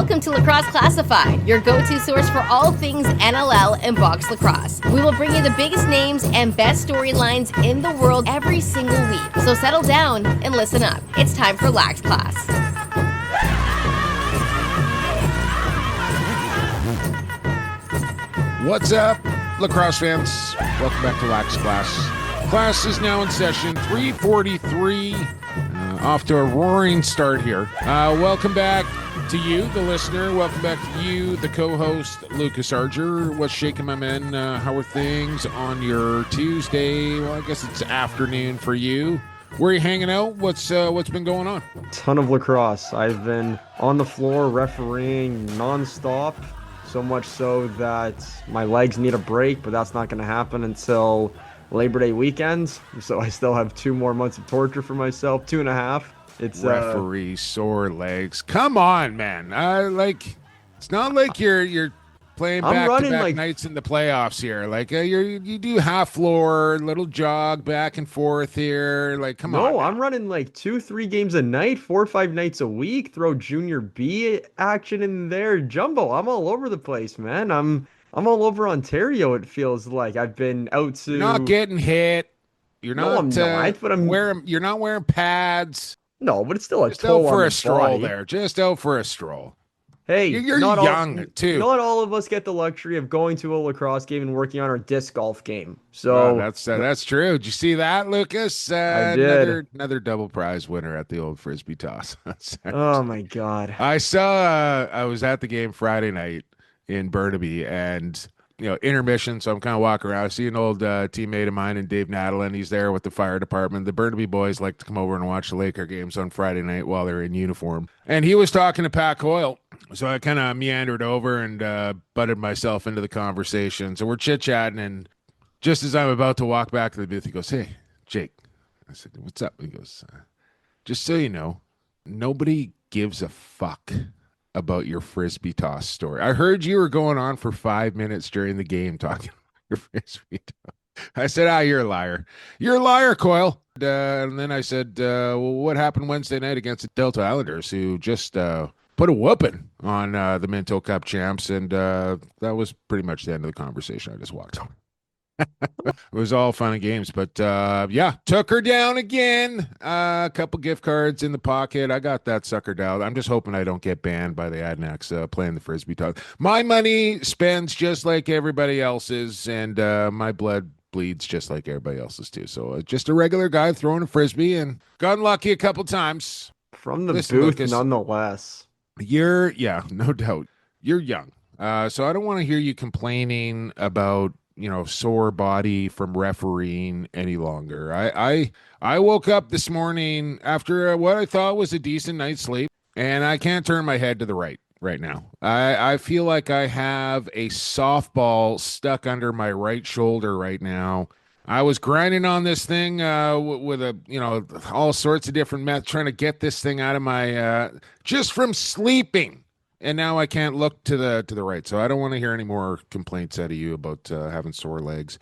Welcome to Lacrosse Classified, your go-to source for all things NLL and box lacrosse. We will bring you the biggest names and best storylines in the world every single week. So settle down and listen up. It's time for Lax Class. What's up, lacrosse fans? Welcome back to Lax Class. Class is now in session 343. Off to a roaring start here. Welcome back to you, the listener. Welcome back to you, the co-host, Lucas Arger. What's shaking, my men? How are things on your Tuesday? Well, I guess it's afternoon for you. Where are you hanging out? What's been going on? Ton of lacrosse. I've been on the floor refereeing nonstop, so much so that my legs need a break, but that's not going to happen until Labor Day weekend. So I still have 2 more months of torture for myself, 2.5. It's referee sore legs. Come on, man. It's not like you're playing back-to-back nights in the playoffs here. Like you do half floor, little jog back and forth here. Like, come on. No, I'm running like 2-3 games a night, 4 or 5 nights a week. Throw junior B action in there. Jumbo, I'm all over the place, man. I'm all over Ontario, it feels like. I've been out to... You're not getting hit. You're not, I'm not, but you're not wearing pads. No, but it's still a just toll out for on a the stroll body. there. Just out for a stroll. Hey, you're young, too. Not all of us get the luxury of going to a lacrosse game and working on our disc golf game. So that's true. Did you see that, Lucas? I did. Another double prize winner at the old Frisbee toss. Oh, my God. I was at the game Friday night in Burnaby, and intermission, so I'm kind of walking around. I see an old teammate of mine, and Dave Nadalin. He's there with the fire department. The Burnaby boys like to come over and watch the Laker games on Friday night while they're in uniform. And he was talking to Pat Coyle, so I kind of meandered over and butted myself into the conversation. So we're chit-chatting, and just as I'm about to walk back to the booth, he goes, "Hey, Jake." I said, "What's up?" He goes, "Just so you know, nobody gives a fuck about your Frisbee toss story. I heard you were going on for 5 minutes during the game talking about your Frisbee toss." I said, "You're a liar. You're a liar, Coyle." And then I said, "Well, what happened Wednesday night against the Delta Islanders, who just put a whooping on the Minto Cup champs?" And that was pretty much the end of the conversation. I just walked on. It was all fun and games, but yeah, took her down again. A couple gift cards in the pocket. I got that sucker down. I'm just hoping I don't get banned by the Adnax playing the Frisbee toss. My money spends just like everybody else's, and my blood bleeds just like everybody else's too. So just a regular guy throwing a Frisbee, and got unlucky a couple times. From the booth, Lucas, nonetheless. No doubt. You're young. So I don't want to hear you complaining about sore body from refereeing any longer. I woke up this morning after what I thought was a decent night's sleep, and I can't turn my head to the right now. I feel like I have a softball stuck under my right shoulder right now. I was grinding on this thing with all sorts of different methods, trying to get this thing out of my just from sleeping. And now I can't look to the right. So I don't want to hear any more complaints out of you about having sore legs.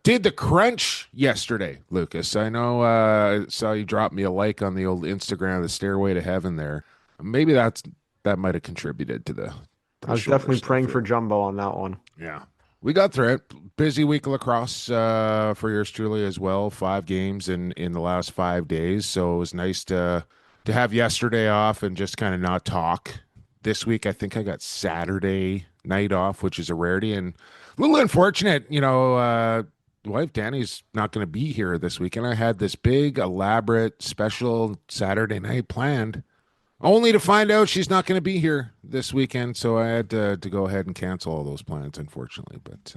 Did the crunch yesterday, Lucas. I know I saw you drop me a like on the old Instagram, the Stairway to Heaven there. Maybe that might have contributed to the I was definitely praying for Jumbo on that one. Yeah. We got through it. Busy week of lacrosse for yours truly as well. 5 games in the last 5 days. So it was nice to have yesterday off and just kind of not talk. This week, I think I got Saturday night off, which is a rarity, and a little unfortunate. Wife Danny's not going to be here this weekend. I had this big, elaborate, special Saturday night planned, only to find out she's not going to be here this weekend. So I had to go ahead and cancel all those plans, unfortunately. But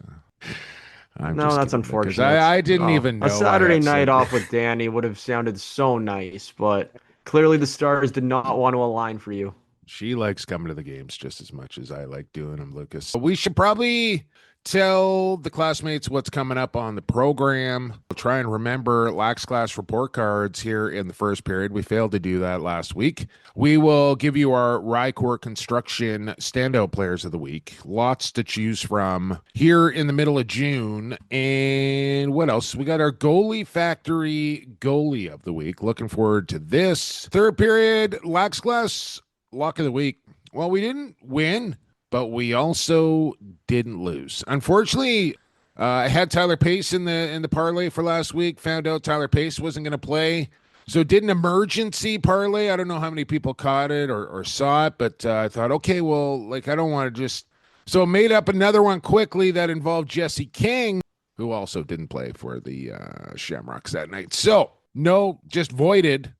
that's unfortunate. I didn't even know a Saturday night off with Danny would have sounded so nice, but clearly the stars did not want to align for you. She likes coming to the games just as much as I like doing them, Lucas. We should probably tell the classmates what's coming up on the program. We'll try and remember Lax Class Report Cards here in the first period. We failed to do that last week. We will give you our Rycor Construction Standout Players of the Week. Lots to choose from here in the middle of June. And what else? We got our Goalie Factory Goalie of the Week. Looking forward to this. Third period, Lax Class Lock of the Week. Well, we didn't win, but we also didn't lose. Unfortunately, I had Tyler Pace in the parlay for last week. Found out Tyler Pace wasn't going to play, so did an emergency parlay. I don't know how many people caught it or saw it, but I thought, okay, well, like I don't want to just. So made up another one quickly that involved Jesse King, who also didn't play for the Shamrocks that night. So no, just voided.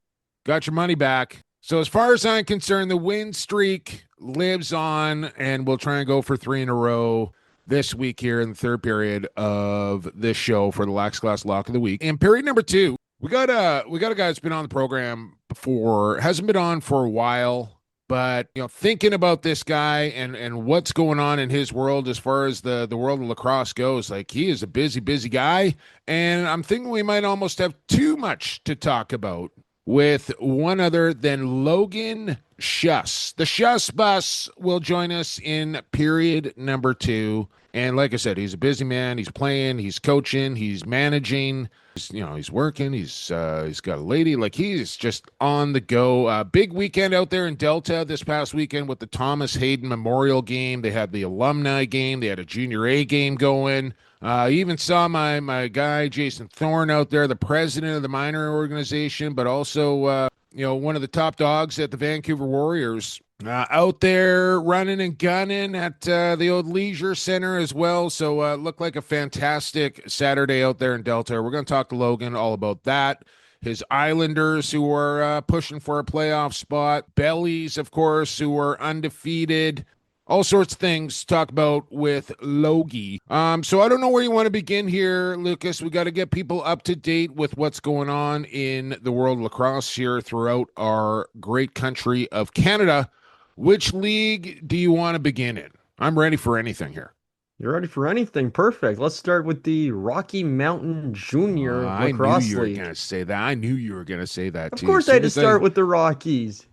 Got your money back. So as far as I'm concerned, the win streak lives on, and we'll try and go for 3 in a row this week here in the third period of this show for the Lax Class Lock of the Week. In period number 2, we got a guy that's been on the program before, hasn't been on for a while, but thinking about this guy and what's going on in his world as far as the world of lacrosse goes, like he is a busy guy, and I'm thinking we might almost have too much to talk about with one other than Logan Schuss. The Schuss bus will join us in period number 2. And like I said, he's a busy man. He's playing, he's coaching, he's managing, he's working, he's got a lady. Like he's just on the go. Big weekend out there in Delta this past weekend with the Thomas Hayden Memorial game. They had the alumni game. They had a junior A game going. Even saw my guy, Jason Thorne, out there, the president of the minor organization, but also, one of the top dogs at the Vancouver Warriors, out there running and gunning at the old leisure center as well. So looked like a fantastic Saturday out there in Delta. We're going to talk to Logan all about that. His Islanders, who are pushing for a playoff spot. Bellies, of course, who are undefeated. All sorts of things to talk about with Logie. So I don't know where you want to begin here, Lucas. We got to get people up to date with what's going on in the world of lacrosse here throughout our great country of Canada. Which league do you want to begin in? I'm ready for anything here. You're ready for anything? Perfect. Let's start with the Rocky Mountain Junior Lacrosse League. I knew you were going to say that. I knew you were going to say that, too. Of course I had to start with the Rockies.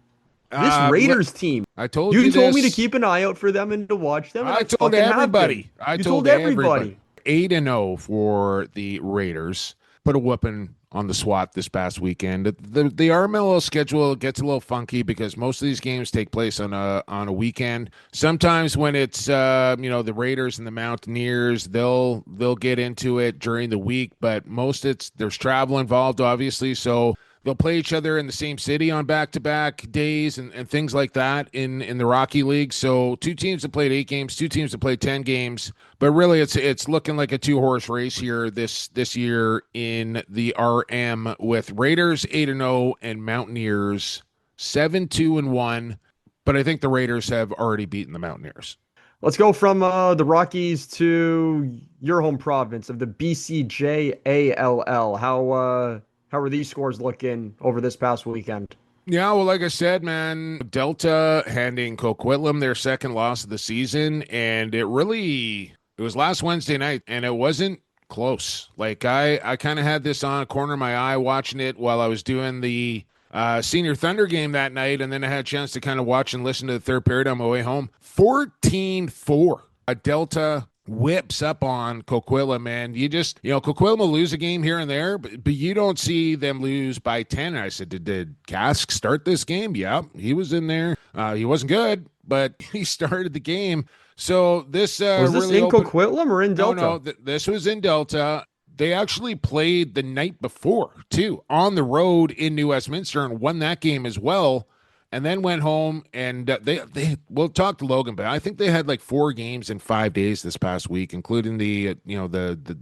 This Raiders team. I told you You told this. me to keep an eye out for them and to watch them. And I told everybody. I told everybody. 8-0 for the Raiders. Put a whooping on the SWAT this past weekend. The RMLO schedule gets a little funky because most of these games take place on a weekend. Sometimes when it's the Raiders and the Mountaineers, they'll get into it during the week, but there's travel involved, obviously, so they'll play each other in the same city on back-to-back days and things like that in the Rocky League. So 2 teams have played 8 games, 2 teams have played 10 games. But really, it's looking like a 2-horse race here this year in the RM with Raiders 8-0 and Mountaineers 7-2-1. But I think the Raiders have already beaten the Mountaineers. Let's go from the Rockies to your home province of the BCJALL. How are these scores looking over this past weekend? Yeah, well, like I said, man, Delta handing Coquitlam their second loss of the season, and it was last Wednesday night, and it wasn't close. Like, I kind of had this on a corner of my eye watching it while I was doing the Senior Thunder game that night, and then I had a chance to kind of watch and listen to the third period on my way home. 14-4. Delta whips up on Coquitlam, and Coquitlam will lose a game here and there, but you don't see them lose by 10. And I said, did Cask start this game? Yeah, he was in there. He wasn't good, but he started the game. So this was this really in Coquitlam or in Delta? No, this was in Delta. They actually played the night before, too, on the road in New Westminster and won that game as well. And then went home, and we'll talk to Logan, but I think they had like 4 games in 5 days this past week, including the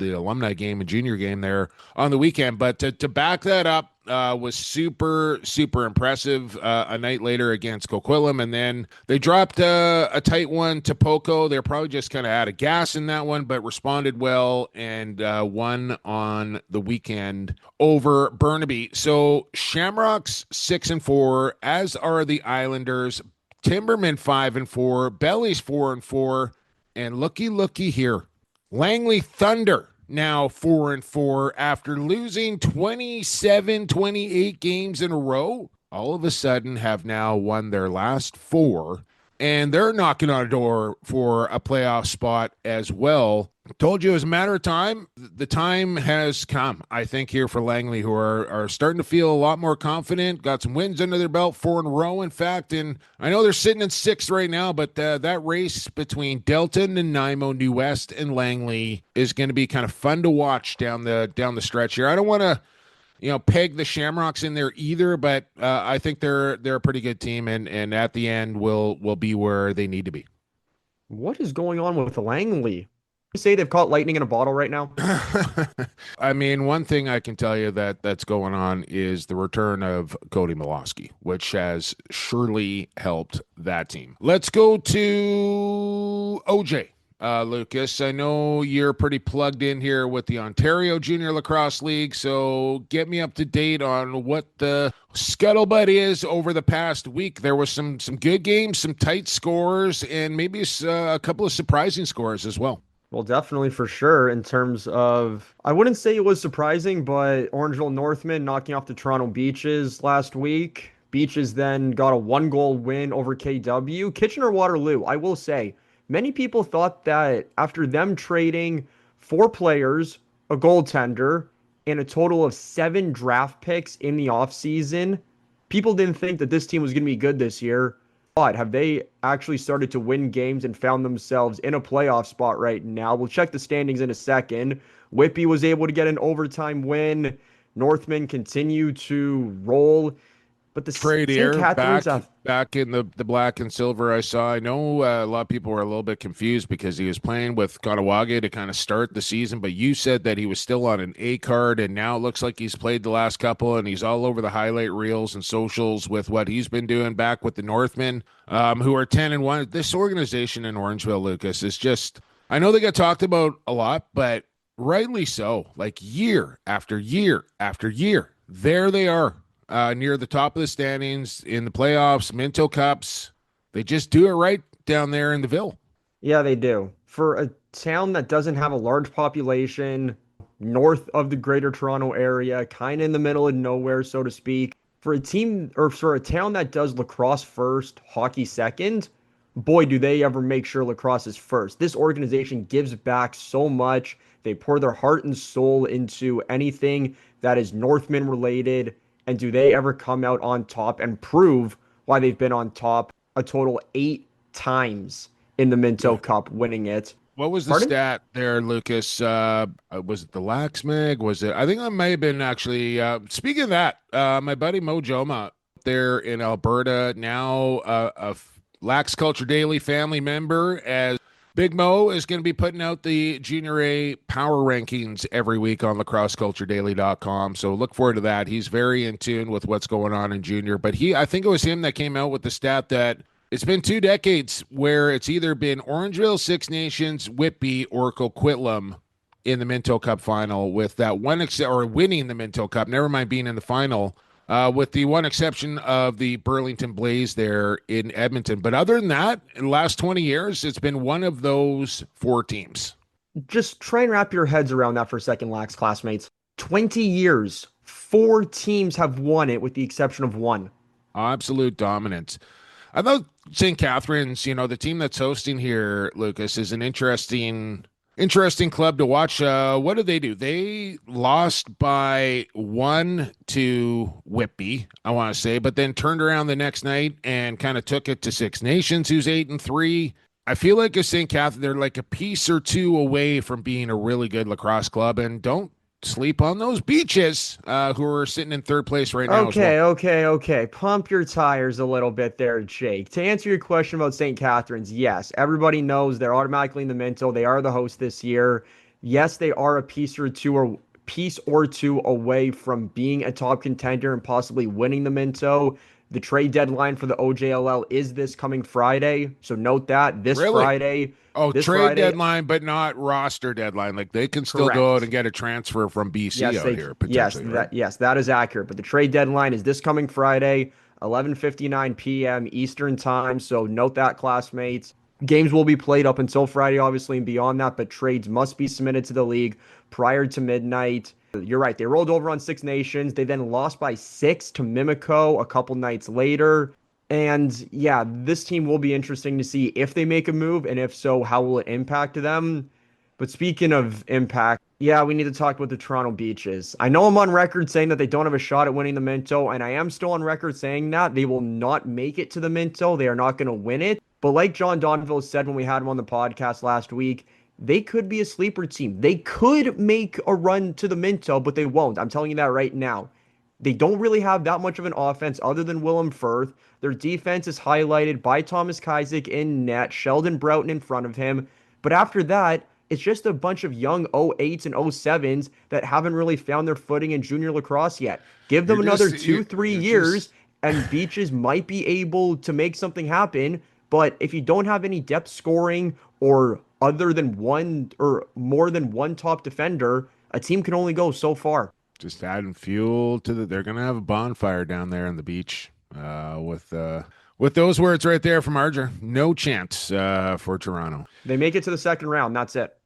alumni game and junior game there on the weekend. But to back that up was super, super impressive a night later against Coquitlam. And then they dropped a tight one to Poco. They're probably just kind of out of gas in that one, but responded well and won on the weekend over Burnaby. So Shamrocks 6-4, as are the Islanders. Timberman 5-4, Bellies 4-4, and looky here, Langley Thunder now 4-4 after losing 27-28 games in a row. All of a sudden have now won their last 4 and they're knocking on a door for a playoff spot as well. Told you it was a matter of time. The time has come, I think, here for Langley, who are starting to feel a lot more confident, got some wins under their belt, 4 in a row, in fact. And I know they're sitting in 6th right now, but that race between Delton, Nanaimo, New West, and Langley is going to be kind of fun to watch down the stretch here. I don't want to peg the Shamrocks in there either, but I think they're a pretty good team, and at the end will be where they need to be. What is going on with Langley? You say they've caught lightning in a bottle right now? I mean, one thing I can tell you that's going on is the return of Cody Milosky, which has surely helped that team. Let's go to OJ. Lucas, I know you're pretty plugged in here with the Ontario Junior Lacrosse League, so get me up to date on what the scuttlebutt is over the past week. There was some good games, some tight scores, and maybe a couple of surprising scores as well. Well, definitely for sure in terms of, I wouldn't say it was surprising, but Orangeville Northman knocking off the Toronto Beaches last week. Beaches then got a 1-goal win over KW. Kitchener-Waterloo, I will say, many people thought that after them trading 4 players, a goaltender, and a total of 7 draft picks in the offseason, people didn't think that this team was going to be good this year. But have they actually started to win games and found themselves in a playoff spot right now? We'll check the standings in a second. Whitby was able to get an overtime win. Northman continue to roll. But the Trade St. Catharines back in the black and silver. I saw. I know a lot of people were a little bit confused because he was playing with Kahnawake to kind of start the season, but you said that he was still on an A card, and now it looks like he's played the last couple, and he's all over the highlight reels and socials with what he's been doing back with the Northmen, who are 10-1. This organization in Orangeville, Lucas, is just. I know they get talked about a lot, but rightly so. Like year after year after year, there they are. Near the top of the standings in the playoffs, Minto Cups. They just do it right down there in the Ville. Yeah, they do. For a town that doesn't have a large population, north of the greater Toronto area, kind of in the middle of nowhere, so to speak, for a team or for a town that does lacrosse first, hockey second, boy, do they ever make sure lacrosse is first. This organization gives back so much. They pour their heart and soul into anything that is Northman related. And do they ever come out on top and prove why they've been on top a total 8 times in the Minto Cup, winning it? What was the stat there, Lucas? Was it the Lax Mag? Was it? I think I may have been actually. Speaking of that, my buddy Mo Joma there in Alberta, now a Lax Culture Daily family member, as Big Mo is going to be putting out the Junior A power rankings every week on lacrosseculturedaily.com. So look forward to that. He's very in tune with what's going on in junior. But I think it was him that came out with the stat that it's been 2 decades where it's either been Orangeville, Six Nations, Whitby, or Coquitlam in the Minto Cup final, with that one or winning the Minto Cup, never mind being in the final. With the one exception of the Burlington Blaze there in Edmonton. But other than that, in the last 20 years, it's been one of those 4 teams. Just try and wrap your heads around that for a second, Lax classmates. 20 years, 4 teams have won it with the exception of 1. Absolute dominance. I thought St. Catharines, the team that's hosting here, Lucas, is an interesting club to watch. What did they do? They lost by 1 to Whitby, I want to say, but then turned around the next night and kind of took it to Six Nations, who's 8-3. I feel like a St. Catharines, they're like a piece or 2 away from being a really good lacrosse club, and don't sleep on those Beaches, who are sitting in 3rd place right now. Okay. Pump your tires a little bit there, Jake. To answer your question about St. Catharines, yes, everybody knows they're automatically in the Minto. They are the host this year. Yes, they are a piece or two away from being a top contender and possibly winning the Minto. The trade deadline for the OJLL is this coming Friday, so note that this Friday. Oh, trade deadline, but not roster deadline. Like they can still go out and get a transfer from BC here potentially. Yes, that is accurate. But the trade deadline is this coming Friday, 11:59 p.m. Eastern time. So note that, classmates. Games will be played up until Friday, obviously, and beyond that. But trades must be submitted to the league prior to midnight. You're right. They rolled over on Six Nations. They then lost by 6 to Mimico a couple nights later. And yeah, this team will be interesting to see if they make a move, and if so, how will it impact them? But speaking of impact, yeah, we need to talk about the Toronto Beaches. I know I'm on record saying that they don't have a shot at winning the Minto, and I am still on record saying that they will not make it to the Minto. They are not going to win it. But like John Donville said when we had him on the podcast last week, they could be a sleeper team. They could make a run to the Minto, but they won't. I'm telling you that right now. They don't really have that much of an offense other than Willem Firth. Their defense is highlighted by Thomas Kazik in net, Sheldon Broughton in front of him. But after that, it's just a bunch of young 08s and 07s that haven't really found their footing in junior lacrosse yet. Give them another 2-3 years, and Beaches might be able to make something happen. But if you don't have any depth scoring or other than one or more than one top defender, a team can only go so far. Just adding fuel to they're going to have a bonfire down there on the beach with those words right there from Arger. No chance for Toronto. They make it to the second round. That's it.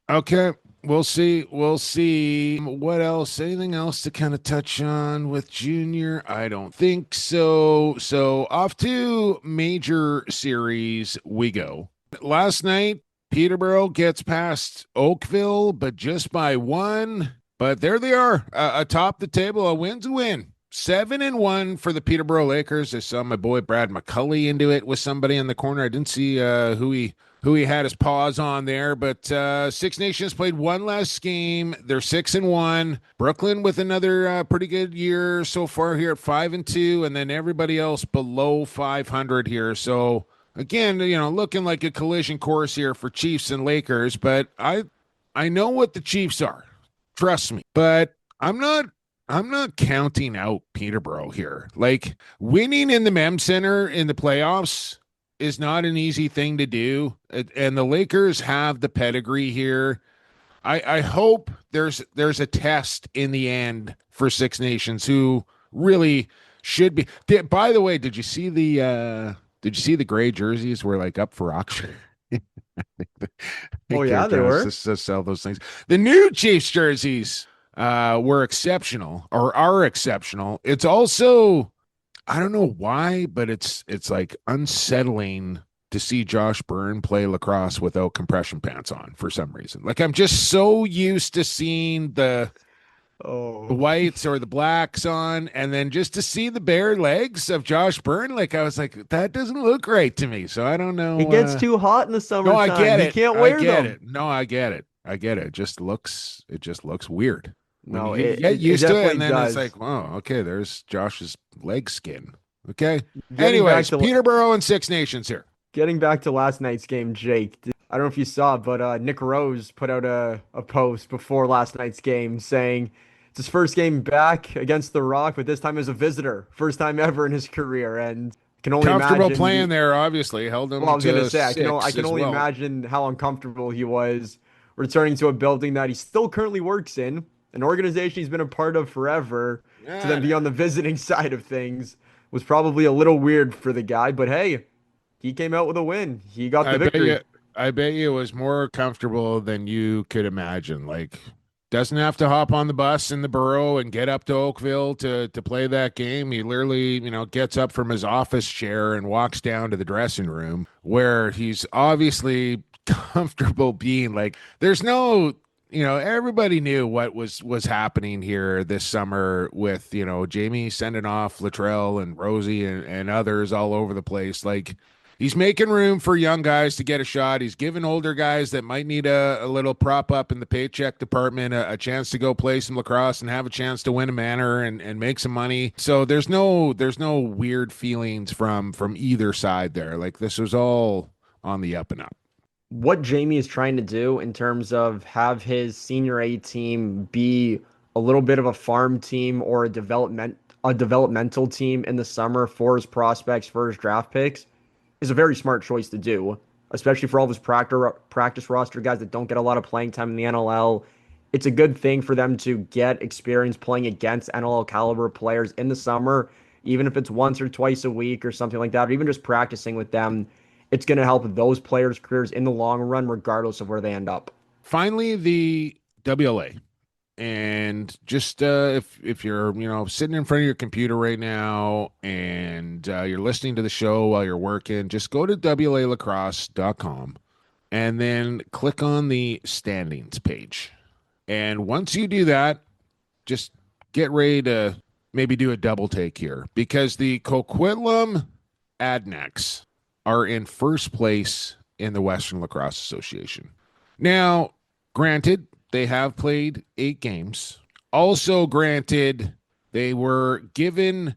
Okay. We'll see. We'll see. What else? Anything else to kind of touch on with junior? I don't think so. So off to major series we go. Last night, Peterborough gets past Oakville, but just by one. But there they are, atop the table. A win's a win. 7-1 for the Peterborough Lakers. I saw my boy Brad McCulley into it with somebody in the corner. I didn't see who he had his paws on there, but Six Nations played one last game. They're 6-1. Brooklyn with another pretty good year so far here at 5-2, and then everybody else below 500 here. So again, looking like a collision course here for Chiefs and Lakers. But I know what the Chiefs are. Trust me, but I'm not counting out Peterborough here. Like, winning in the Mem Center in the playoffs is not an easy thing to do, and the Lakers have the pedigree here. I hope there's a test in the end for Six Nations, who really should be. By the way, did you see the gray jerseys were like up for auction? Oh yeah, they were. To sell those things. The new Chiefs jerseys were exceptional, or are exceptional. It's also, I don't know why, but it's like unsettling to see Josh Byrne play lacrosse without compression pants on for some reason. Like, I'm just so used to seeing the whites or the blacks on, and then just to see the bare legs of Josh Byrne, like, I was like, that doesn't look right to me. So I don't know. It gets too hot in the summertime. No, I get it. You can't wear them. It. No, I get it. It just looks weird. No, you get used to it, and then it's like, oh, okay, there's Josh's leg skin. Okay. Anyways, Peterborough and Six Nations here. Getting back to last night's game, Jake, I don't know if you saw, but Nick Rose put out a post before last night's game saying it's his first game back against the Rock, but this time as a visitor. First time ever in his career, and can only comfortable imagine playing there, obviously. Held him. Well, I was going to say, I can only well. imagine how uncomfortable he was returning to a building that he still currently works in, an organization he's been a part of forever, to then be on the visiting side of things was probably a little weird for the guy. But hey, he came out with a win. He got the victory. I bet you it was more comfortable than you could imagine. Like, doesn't have to hop on the bus in the borough and get up to Oakville to play that game. He literally, gets up from his office chair and walks down to the dressing room, where he's obviously comfortable being. Like, there's no, everybody knew what was happening here this summer with, Jamie sending off Latrell and Rosie and others all over the place. Like, he's making room for young guys to get a shot. He's giving older guys that might need a little prop up in the paycheck department a chance to go play some lacrosse and have a chance to win a manor and make some money. So there's no weird feelings from either side there. Like, this was all on the up and up. What Jamie is trying to do in terms of have his senior A team be a little bit of a farm team or a developmental team in the summer for his prospects, for his draft picks, is a very smart choice to do, especially for all of his practice roster guys that don't get a lot of playing time in the NLL. It's a good thing for them to get experience playing against NLL caliber players in the summer, even if it's once or twice a week or something like that, or even just practicing with them. It's going to help those players' careers in the long run, regardless of where they end up. Finally, the WLA. And just if you're sitting in front of your computer right now and you're listening to the show while you're working, just go to WLALacrosse.com and then click on the standings page. And once you do that, just get ready to maybe do a double take here, because the Coquitlam Adnex are in first place in the Western Lacrosse Association. Now, granted, they have played 8 games. Also, granted, they were given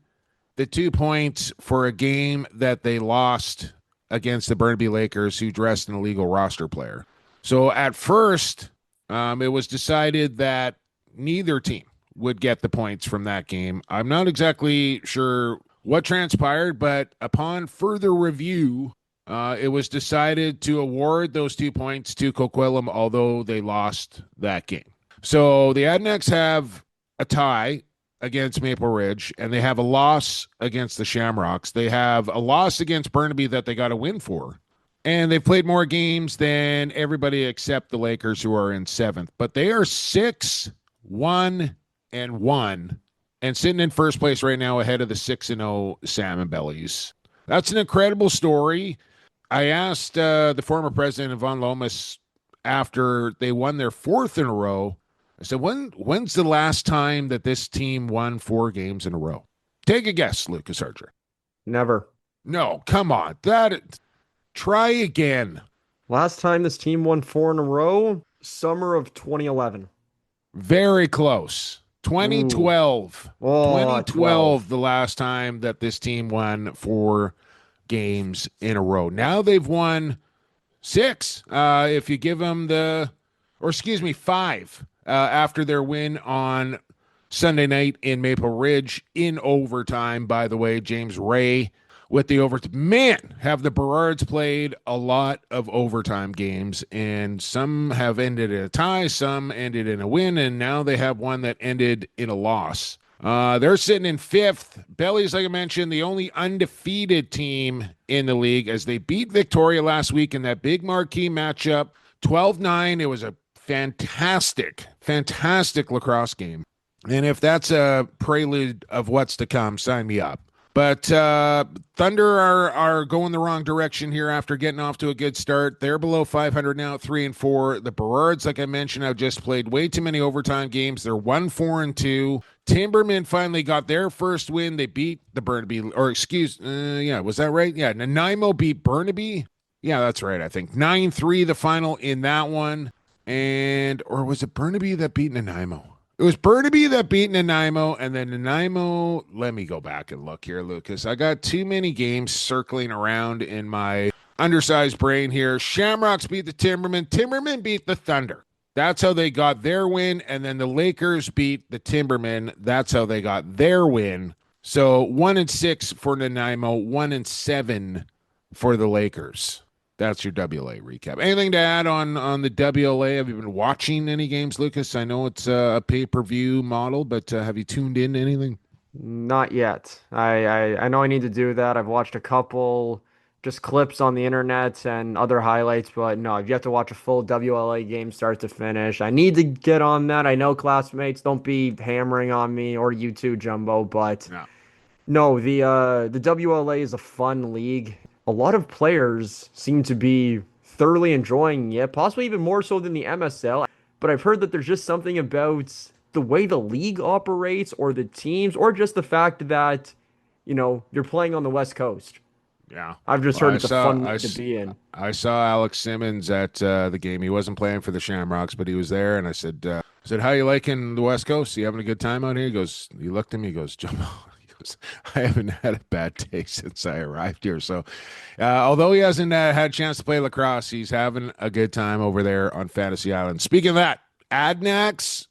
the 2 points for a game that they lost against the Burnaby Lakers, who dressed an illegal roster player. So at first, it was decided that neither team would get the points from that game. I'm not exactly sure what transpired, but upon further review, it was decided to award those 2 points to Coquitlam, although they lost that game. So the Adnex have a tie against Maple Ridge, and they have a loss against the Shamrocks. They have a loss against Burnaby that they got to win for. And they've played more games than everybody except the Lakers, who are in 7th. But they are 6-1-1 and sitting in first place right now ahead of the 6-0 Sr Bellies. That's an incredible story. I asked the former president of Von Lomas after they won their 4th in a row. I said, when's the last time that this team won 4 games in a row? Take a guess, Lucas Archer. Never. No, come on. Try again. Last time this team won 4 in a row, summer of 2011. Very close. 2012. Oh, 2012, the last time that this team won 4 games in a row. Now they've won 6. If you give them 5 after their win on Sunday night in Maple Ridge in overtime. By the way, James Ray with the overtime. Man, have the Burrards played a lot of overtime games, and some have ended in a tie, some ended in a win, and now they have one that ended in a loss. They're sitting in 5th. Bellies, like I mentioned, the only undefeated team in the league, as they beat Victoria last week in that big marquee matchup, 12-9. It was a fantastic lacrosse game. And if that's a prelude of what's to come, sign me up. But Thunder are going the wrong direction here after getting off to a good start. They're below 500 now, 3-4. The Burrards, like I mentioned, have just played way too many overtime games. They're 1-4-2. Timberman finally got their first win. They beat the Burnaby, was that right? Yeah, Nanaimo beat Burnaby. Yeah, that's right, I think. 9-3 the final in that one. Or was it Burnaby that beat Nanaimo? It was Burnaby that beat Nanaimo, and then Nanaimo, let me go back and look here, Lucas. I got too many games circling around in my undersized brain here. Shamrocks beat the Timbermen. Timbermen beat the Thunder. That's how they got their win, and then the Lakers beat the Timbermen. That's how they got their win. So 1-6 for Nanaimo, 1-7 for the Lakers. That's your WLA recap. Anything to add on the WLA? Have you been watching any games, Lucas? I know it's a pay-per-view model, but have you tuned in to anything? Not yet. I know I need to do that. I've watched a couple just clips on the internet and other highlights, but no, I've yet to watch a full WLA game start to finish. I need to get on that. I know classmates, don't be hammering on me, or you too, Jumbo, but no, the WLA is a fun league. A lot of players seem to be thoroughly enjoying it, possibly even more so than the MSL. But I've heard that there's just something about the way the league operates, or the teams, or just the fact that, you're playing on the West Coast. Yeah. I've just heard it's a fun league to be in. I saw Alex Simmons at the game. He wasn't playing for the Shamrocks, but he was there. And I said, how you liking the West Coast? You having a good time out here? He looked at me, he goes, Jumbo, I haven't had a bad day since I arrived here. So although he hasn't had a chance to play lacrosse, he's having a good time over there on Fantasy Island. Speaking of that, Adnex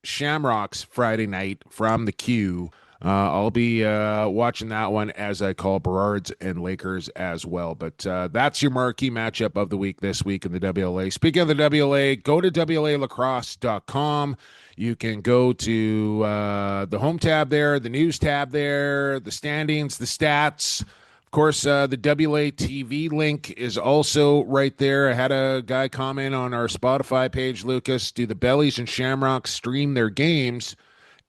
Shamrocks Friday night from the Q. I'll be watching that one, as I call Burrards and Lakers as well. But that's your marquee matchup of the week this week in the WLA. Speaking of the WLA, go to WLAlacrosse.com. You can go to the home tab there, the news tab there, the standings, the stats. course, the WA TV link is also right there. I had a guy comment on our Spotify page, Lucas. Do the Bellies and Shamrocks stream their games?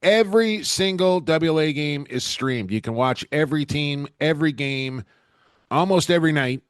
Every single WA game is streamed. You can watch every team, every game, almost every night,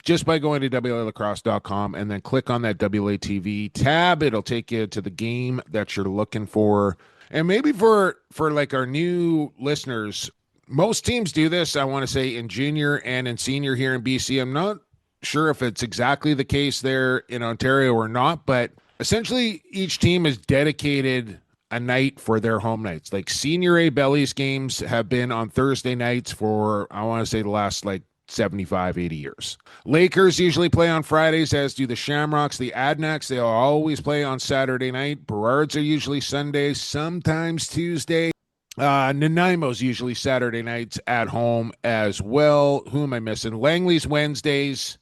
just by going to WALacrosse.com and then click on that WA TV tab. It'll take you to the game that you're looking for. And maybe for like our new listeners, most teams do this, I want to say, in junior and in senior here in BC. I'm not sure if it's exactly the case there in Ontario or not, but essentially each team is dedicated a night for their home nights. Like Senior A Bellies games have been on Thursday nights for, I want to say, the last like 75, 80 years. Lakers usually play on Fridays, as do the Shamrocks. The Adnacks, they always play on Saturday night. Burrards are usually Sundays, sometimes Tuesday. Nanaimo's usually Saturday nights at home as well. Who am I missing? Langley's Wednesdays.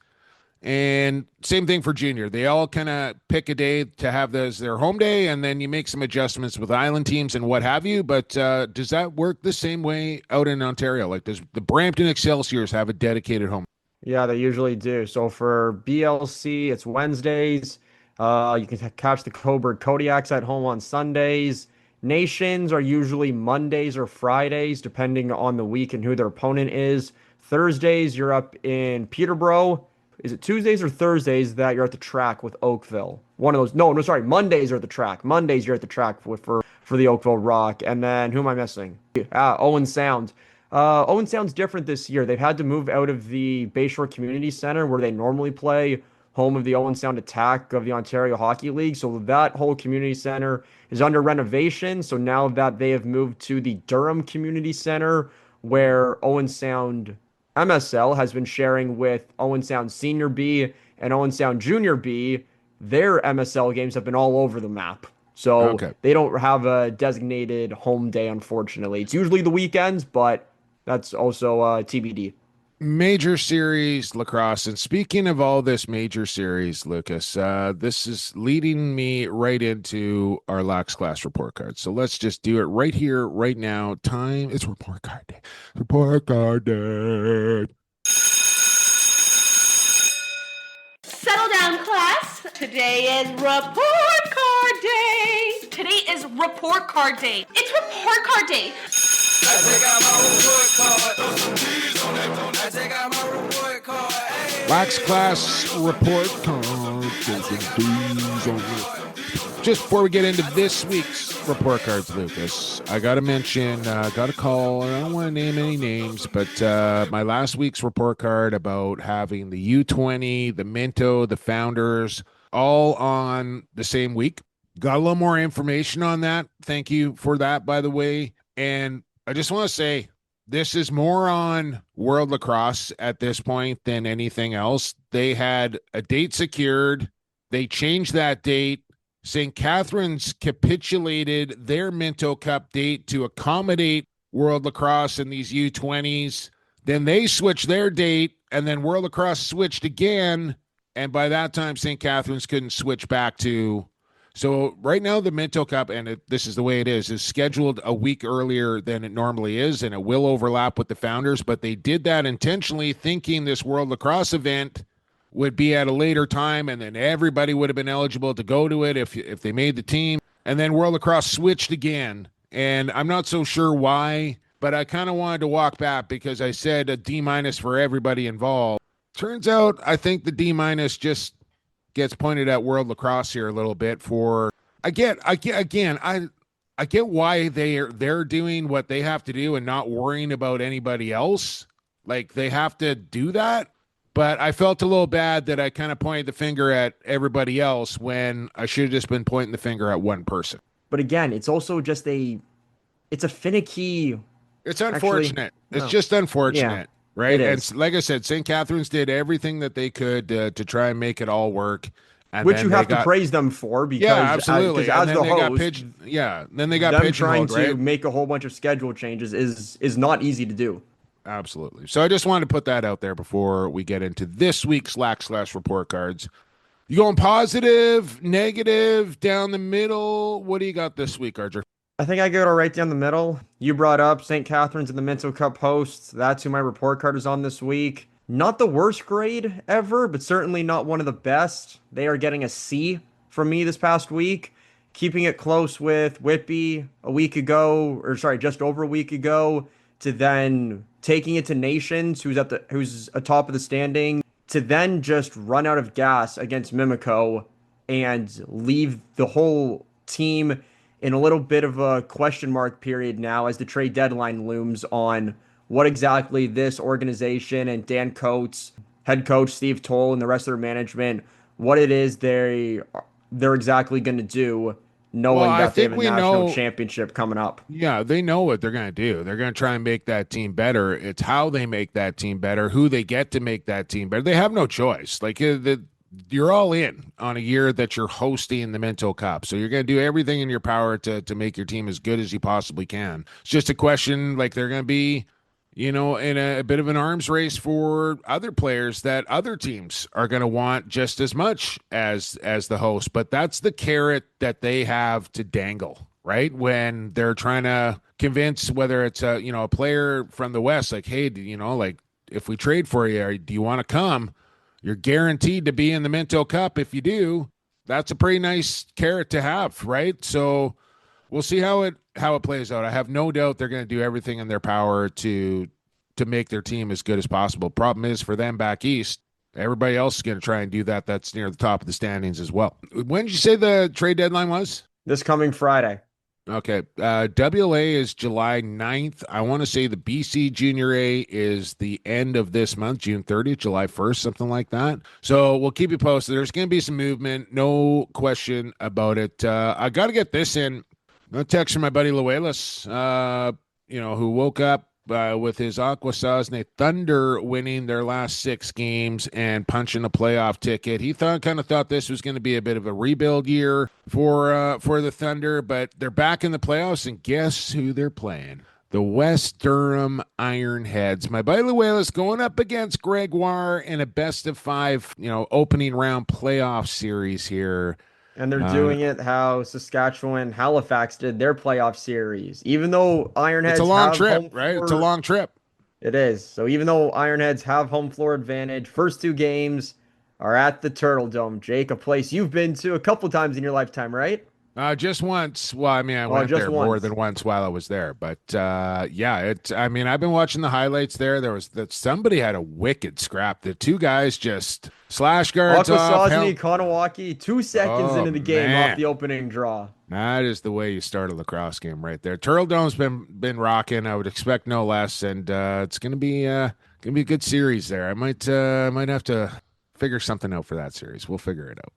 And same thing for junior. They all kind of pick a day to have as their home day, and then you make some adjustments with island teams and what have you. But does that work the same way out in Ontario? Like, does the Brampton Excelsiors have a dedicated home? Yeah, they usually do. So for BLC, it's Wednesdays. You can catch the Coburg Kodiaks at home on Sundays. Nations are usually Mondays or Fridays, depending on the week and who their opponent is. Thursdays, you're up in Peterborough. Is it Tuesdays or Thursdays that you're at the track with Oakville? One of those. No, sorry. Mondays are at the track. Mondays you're at the track for the Oakville Rock. And then who am I missing? Owen Sound. Owen Sound's different this year. They've had to move out of the Bayshore Community Center where they normally play, home of the Owen Sound Attack of the Ontario Hockey League. So that whole community center is under renovation. So now that they have moved to the Durham Community Center, where Owen Sound MSL has been sharing with Owen Sound Senior B and Owen Sound Junior B, their MSL games have been all over the map. So They don't have a designated home day, unfortunately. It's usually the weekends, but that's also TBD. Major Series lacrosse. And speaking of all this major series, Lucas, this is leading me right into our Lax Class Report Cards. So let's just do it right here, right now. Time. It's Report Card Day. Report Card Day. Settle down, class. Today is Report Card Day. Today is Report Card Day. It's Report Card Day. I take out my report card. Throw some D's on that. I take out my report card. Hey. Lax Class Report Card. Please on it. Just before we get into this week's report cards, Lucas, I got to mention, got a call, and I don't want to name any names, but my last week's report card about having the U20, the Minto, the Founders, all on the same week. Got a little more information on that. Thank you for that, by the way. And I just want to say, this is more on World Lacrosse at this point than anything else. They had a date secured. They changed that date. St. Catharines capitulated their Minto Cup date to accommodate World Lacrosse and these U20s. Then they switched their date, and then World Lacrosse switched again. And by that time, St. Catharines couldn't switch back to. So right now, the Minto Cup, and this is the way it is scheduled a week earlier than it normally is, and it will overlap with the Founders. But they did that intentionally, thinking this World Lacrosse event would be at a later time, and then everybody would have been eligible to go to it if they made the team. And then World Lacrosse switched again, and I'm not so sure why, but I kind of wanted to walk back because I said a D- for everybody involved. Turns out I think the D- just gets pointed at World Lacrosse here a little bit for I get why they're doing what they have to do and not worrying about anybody else. Like, they have to do that. But I felt a little bad that I kind of pointed the finger at everybody else when I should have just been pointing the finger at one person. But again, it's also just it's a finicky. It's unfortunate. It's just unfortunate, right? And like I said, St. Catharines did everything that they could to try and make it all work. And which you have to praise them for, because absolutely. As the host, then they got them pigeonholed, trying to make a whole bunch of schedule changes is not easy to do. Absolutely. So I just wanted to put that out there before we get into this week's Lax Class Report Cards. You going positive, negative, down the middle? What do you got this week, Archer? I think I go to right down the middle. You brought up St. Catharines and the Minto Cup hosts. That's who my report card is on this week. Not the worst grade ever, but certainly not one of the best. They are getting a C from me this past week, keeping it close with Whitby a week ago, or sorry, just over a week ago, to then taking it to Nations, who's atop of the standing, to then just run out of gas against Mimico and leave the whole team in a little bit of a question mark period now as the trade deadline looms on what exactly this organization and Dan Coates, head coach Steve Toll, and the rest of their management, what it is they're exactly going to do, Well, knowing I that they have think a we national know. championship coming up. Yeah, they know what they're going to do. They're going to try and make that team better. It's how they make that team better, who they get to make that team better. They have no choice. You're all in on a year that you're hosting the Minto Cup. So you're going to do everything in your power to make your team as good as you possibly can. It's just a question, like they're going to be, in a bit of an arms race for other players that other teams are going to want just as much as the host. But that's the carrot that they have to dangle, right? When they're trying to convince whether it's a player from the West, like, hey, like if we trade for you, do you want to come? You're guaranteed to be in the Minto Cup. If you do, that's a pretty nice carrot to have, right? So we'll see how it plays out. I have no doubt they're going to do everything in their power to make their team as good as possible. Problem is for them back east, everybody else is going to try and do that. That's near the top of the standings as well. When did you say the trade deadline was? This coming Friday. Okay. WLA is July 9th. I want to say the BC Junior A is the end of this month, June 30th, July 1st, something like that. So we'll keep you posted. There's going to be some movement. No question about it. I got to get this in. A text from my buddy Luelis, who woke up with his Aquasasne Thunder winning their last 6 games and punching a playoff ticket. He kind of thought this was going to be a bit of a rebuild year for the Thunder, but they're back in the playoffs, and guess who they're playing? The West Durham Ironheads. My buddy Luelis going up against Gregoire in a best-of-5, opening round playoff series here. And they're doing it how Saskatchewan Halifax did their playoff series. Even though Ironheads It's a long have trip, home right? floor, It's a long trip. it is. So even though Ironheads have home floor advantage, first 2 games are at the Turtle Dome. Jake, a place you've been to a couple times in your lifetime, right? Just once. Well, I mean, I went just there more once. than once while I was there. But I've been watching the highlights there. There was that somebody had a wicked scrap. The 2 guys just slash guards off. Akwesasne, Kanawaki, 2 seconds Oh, into the game man. off the opening draw. That is the way you start a lacrosse game right there. Turtle Dome's been rocking. I would expect no less, and it's gonna be a good series there. I might have to figure something out for that series. We'll figure it out.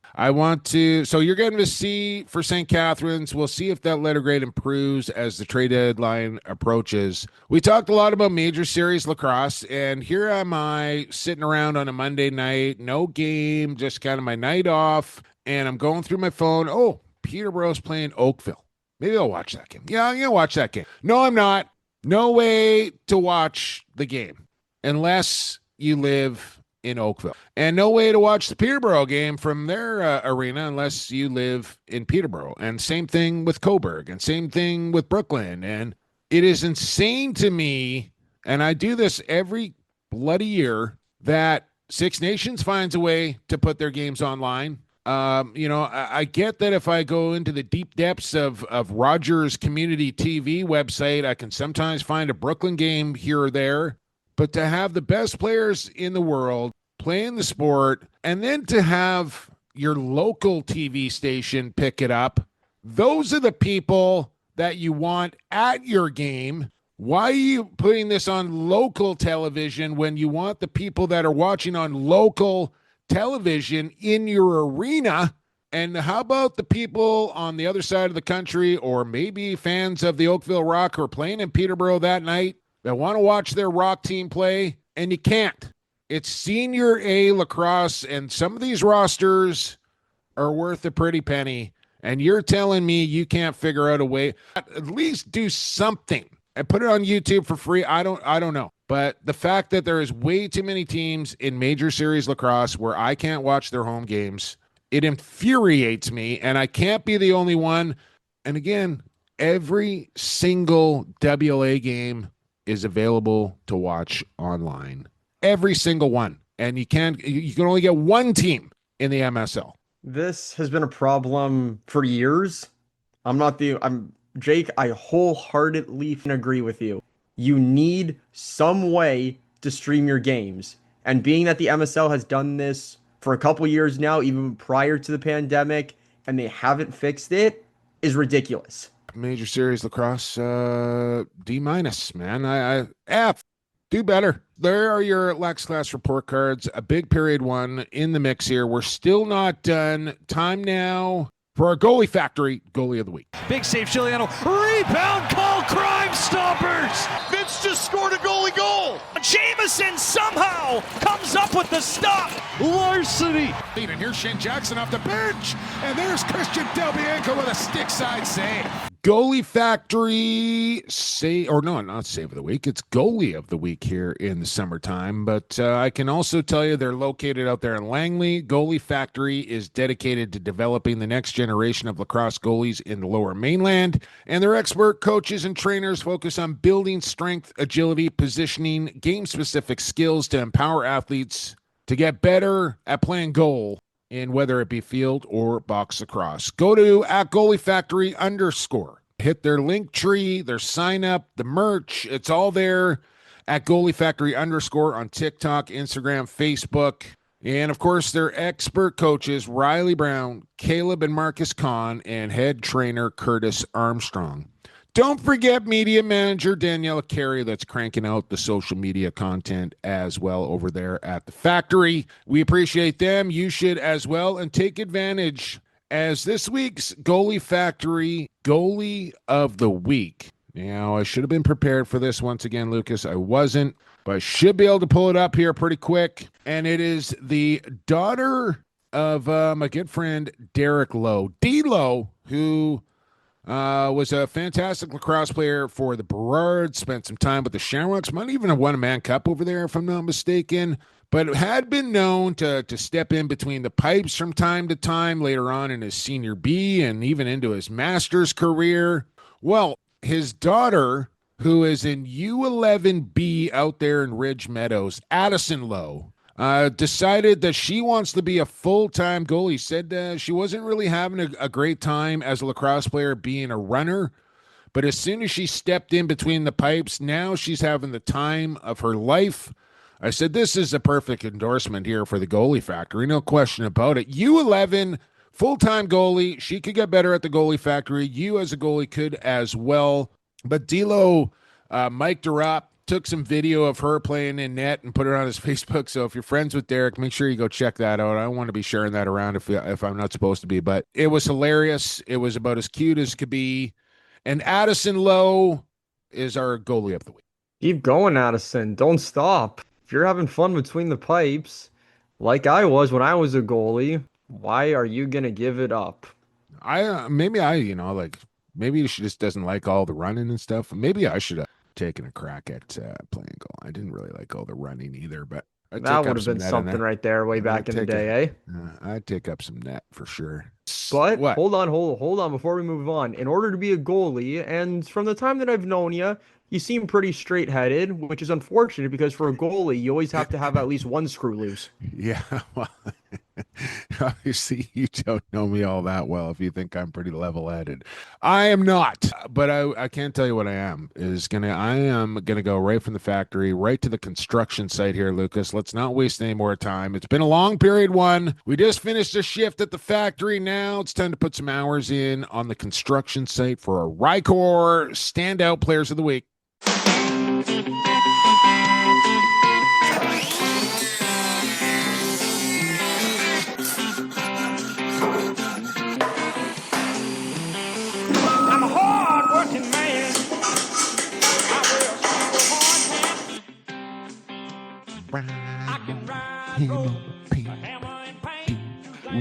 So you're getting to see for St. Catharines. We'll see if that letter grade improves as the trade deadline approaches. We talked a lot about major series lacrosse, and here am I sitting around on a Monday night, no game, just kind of my night off, and I'm going through my phone. Oh, Peterborough's playing Oakville. Maybe I'll watch that game. Yeah, I'm going to watch that game. No, I'm not. No way to watch the game unless you live in Oakville. And no way to watch the Peterborough game from their arena unless you live in Peterborough. And same thing with Cobourg, and same thing with Brooklyn. And it is insane to me, and I do this every bloody year, that Six Nations finds a way to put their games online. I get that if I go into the deep depths of Rogers Community TV website, I can sometimes find a Brooklyn game here or there. But to have the best players in the world playing the sport, and then to have your local TV station pick it up, those are the people that you want at your game. Why are you putting this on local television when you want the people that are watching on local television in your arena? And how about the people on the other side of the country, or maybe fans of the Oakville Rock who are playing in Peterborough that night, that want to watch their Rock team play, and you can't? It's Senior A lacrosse, and some of these rosters are worth a pretty penny, and you're telling me you can't figure out a way, at least do something and put it on YouTube for free. I don't know. But the fact that there is way too many teams in major series lacrosse where I can't watch their home games, it infuriates me, and I can't be the only one. And again, Every single WLA game is available to watch online. Every single one. And you can only get one team in the MSL. This has been a problem for years. I'm Jake, I wholeheartedly agree with you. You need some way to stream your games. And being that the MSL has done this for a couple years now, even prior to the pandemic, and they haven't fixed it, is ridiculous. Major Series Lacrosse, D-, man. I F. Do better. There are your Lax Class Report Cards. A big period one in the mix here. We're still not done. Time now for our Goalie Factory Goalie of the Week. Big save, Chiliano. Rebound call, Crime Stoppers. Vince just scored a goalie goal. Jameson somehow comes up with the stop. Larceny. And here's Shane Jackson off the bench. And there's Christian Del Bianco with a stick side save. Goalie Factory not save of the week. It's Goalie of the Week here in the summertime. But I can also tell you they're located out there in Langley. Goalie Factory is dedicated to developing the next generation of lacrosse goalies in the Lower Mainland. And their expert coaches and trainers focus on building strength, agility, positioning, game-specific skills to empower athletes to get better at playing goal in whether it be field or box lacrosse. Go to @GoalieFactory_. Hit their link tree, their sign up, the merch. It's all there at @GoalieFactory_ on TikTok, Instagram, Facebook. And of course, their expert coaches, Riley Brown, Caleb and Marcus Kahn, and head trainer Curtis Armstrong. Don't forget media manager Daniela Carey that's cranking out the social media content as well over there at the factory. We appreciate them. You should as well, and take advantage as this week's Goalie Factory Goalie of the Week. Now, I should have been prepared for this once again, Lucas. I wasn't, but I should be able to pull it up here pretty quick. And it is the daughter of my good friend Derek Lowe, D-Lowe, who was a fantastic lacrosse player for the Burrards, spent some time with the Shamrocks, might even have won a Man Cup over there, if I'm not mistaken, but had been known to step in between the pipes from time to time later on in his senior B and even into his master's career. Well, his daughter, who is in U11B out there in Ridge Meadows, Addison Lowe, decided that she wants to be a full-time goalie. Said she wasn't really having a great time as a lacrosse player being a runner, but as soon as she stepped in between the pipes, now she's having the time of her life. I said, this is a perfect endorsement here for the Goalie Factory, no question about it. U11, full-time goalie. She could get better at the Goalie Factory. You as a goalie could as well. But D'Lo mic'd her up, took some video of her playing in net and put it on his Facebook. So if you're friends with Derek, make sure you go check that out. I don't want to be sharing that around if I'm not supposed to be, but it was hilarious. It was about as cute as could be. And Addison Lowe is our Goalie of the Week. Keep going, Addison. Don't stop. If you're having fun between the pipes, like I was when I was a goalie, why are you going to give it up? Maybe she just doesn't like all the running and stuff. Maybe I should have taken a crack at playing goal. I didn't really like all the running either, but that would have been something right there way back in the day, I'd take up some net for sure. But what? hold on before we move on. In order to be a goalie, and from the time that I've known you, you seem pretty straight-headed, which is unfortunate because for a goalie, you always have to have at least one screw loose. Yeah, well, obviously you don't know me all that well if you think I'm pretty level-headed. I am not, but I can't tell you what I am. I am gonna go right from the factory right to the construction site here, Lucas. Let's not waste any more time. It's been a long period one. We just finished a shift at the factory. Now it's time to put some hours in on the construction site for our Rycor Standout Players of the Week. I'm a hard-working man.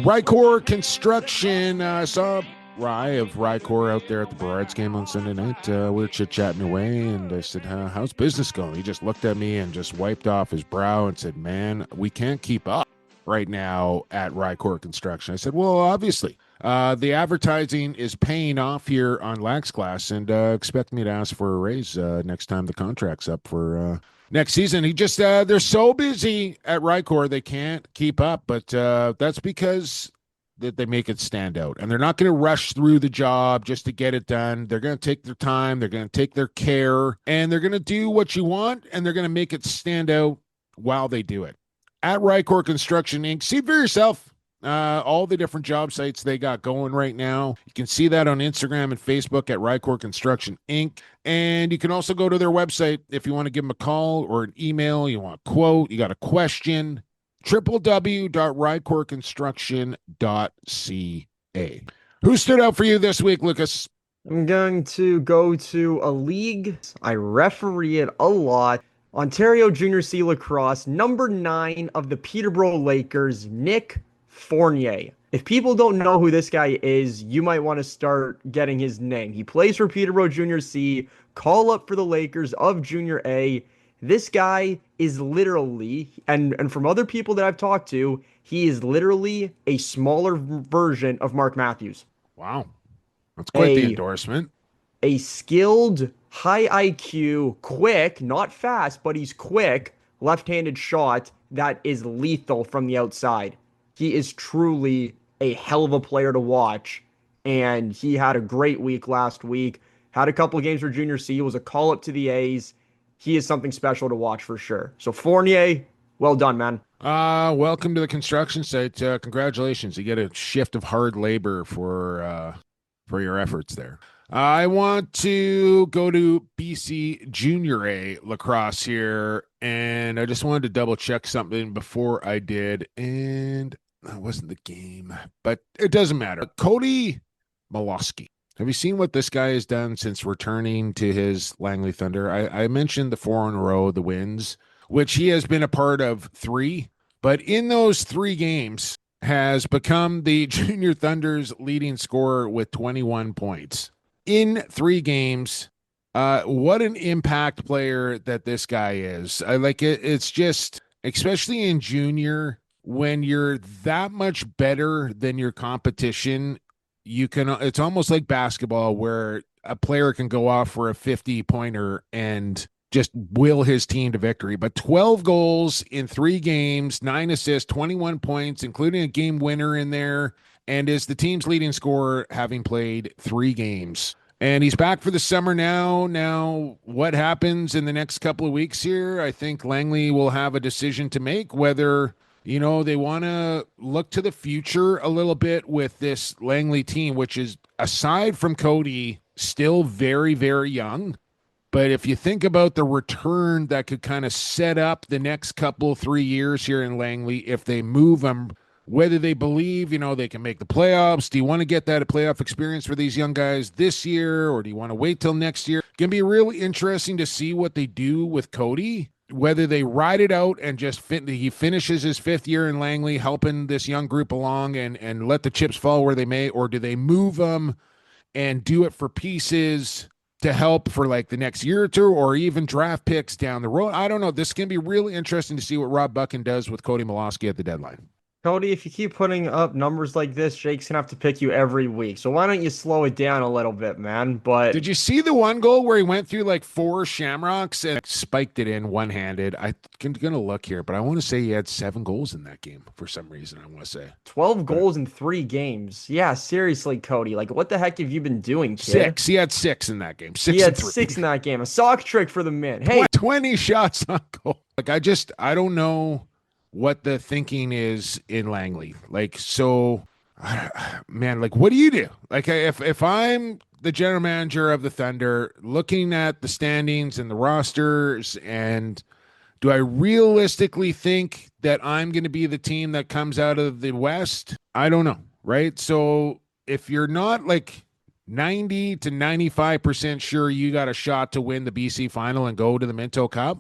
Rycor Construction. I saw Rye of Rycor out there at the Burrards game on Sunday night. We were chit-chatting away, and I said, how's business going? He just looked at me and just wiped off his brow and said, man, we can't keep up. right now at Rycor Construction. I said, well, obviously, the advertising is paying off here on Lax Class, and expect me to ask for a raise next time the contract's up for next season. He just, they're so busy at Rycor, they can't keep up, but that's because that they make it stand out, and they're not going to rush through the job just to get it done. They're going to take their time, they're going to take their care, and they're going to do what you want, and they're going to make it stand out while they do it. At Rycor Construction Inc. See for yourself all the different job sites they got going right now. You can see that on Instagram and Facebook at Rycor Construction Inc. And you can also go to their website if you want to give them a call or an email, you want a quote, you got a question, www.rycorconstruction.ca. Who stood out for you this week, Lucas? I'm going to go to a league. I referee it a lot. Ontario Junior C Lacrosse, number 9 of the Peterborough Lakers, Nick Fournier. If people don't know who this guy is, you might want to start getting his name. He plays for Peterborough Junior C, call up for the Lakers of Junior A. This guy is literally, and from other people that I've talked to, he is literally a smaller version of Mark Matthews. Wow. That's quite the endorsement. A skilled, high IQ, quick, not fast, but he's quick, left-handed shot that is lethal from the outside. He is truly a hell of a player to watch, and he had a great week last week. Had a couple of games for Junior C, was a call-up to the A's. He is something special to watch for sure. So Fournier, well done, man. Welcome to the construction site. Congratulations. You get a shift of hard labor for your efforts there. I want to go to BC Junior A lacrosse here, and I just wanted to double check something before I did, and that wasn't the game, but it doesn't matter. Cody Malosky. Have you seen what this guy has done since returning to his Langley Thunder? I mentioned the 4 in a row, the wins, which he has been a part of 3, but in those 3 games has become the Junior Thunder's leading scorer with 21 points. In 3 games, what an impact player that this guy is. I like it. It's just, especially in junior, when you're that much better than your competition, it's almost like basketball where a player can go off for a 50-pointer and just will his team to victory. But 12 goals in 3 games, 9 assists, 21 points, including a game winner in there, and is the team's leading scorer, having played 3 games. And he's back for the summer now. Now, what happens in the next couple of weeks here? I think Langley will have a decision to make whether, they want to look to the future a little bit with this Langley team, which is, aside from Cody, still very, very young. But if you think about the return that could kind of set up the next 3 years here in Langley, if they move them, whether they believe, they can make the playoffs. Do you want to get that playoff experience for these young guys this year, or do you want to wait till next year? It's going to be really interesting to see what they do with Cody, whether they ride it out and just he finishes his 5th year in Langley, helping this young group along and let the chips fall where they may, or do they move them and do it for pieces to help for like the next year or 2, or even draft picks down the road? I don't know. This can be really interesting to see what Rob Buchan does with Cody Malosky at the deadline. Cody, if you keep putting up numbers like this, Jake's going to have to pick you every week. So why don't you slow it down a little bit, man? But did you see the one goal where he went through like 4 shamrocks and spiked it in one-handed? I'm going to look here, but I want to say he had 7 goals in that game for some reason, I want to say. 12 goals in 3 games. Yeah, seriously, Cody. Like, what the heck have you been doing, kid? 6. He had 6 in that game. 6 He had and 3. 6 in that game. A sock trick for the min. Hey, 20 shots on goal. Like, I don't know what the thinking is in Langley. Like, so, man, like, what do you do? Like, if I'm the general manager of the Thunder, looking at the standings and the rosters, and do I realistically think that I'm going to be the team that comes out of the West? I don't know, right? So if you're not like 90 to 95% sure you got a shot to win the BC final and go to the Minto Cup,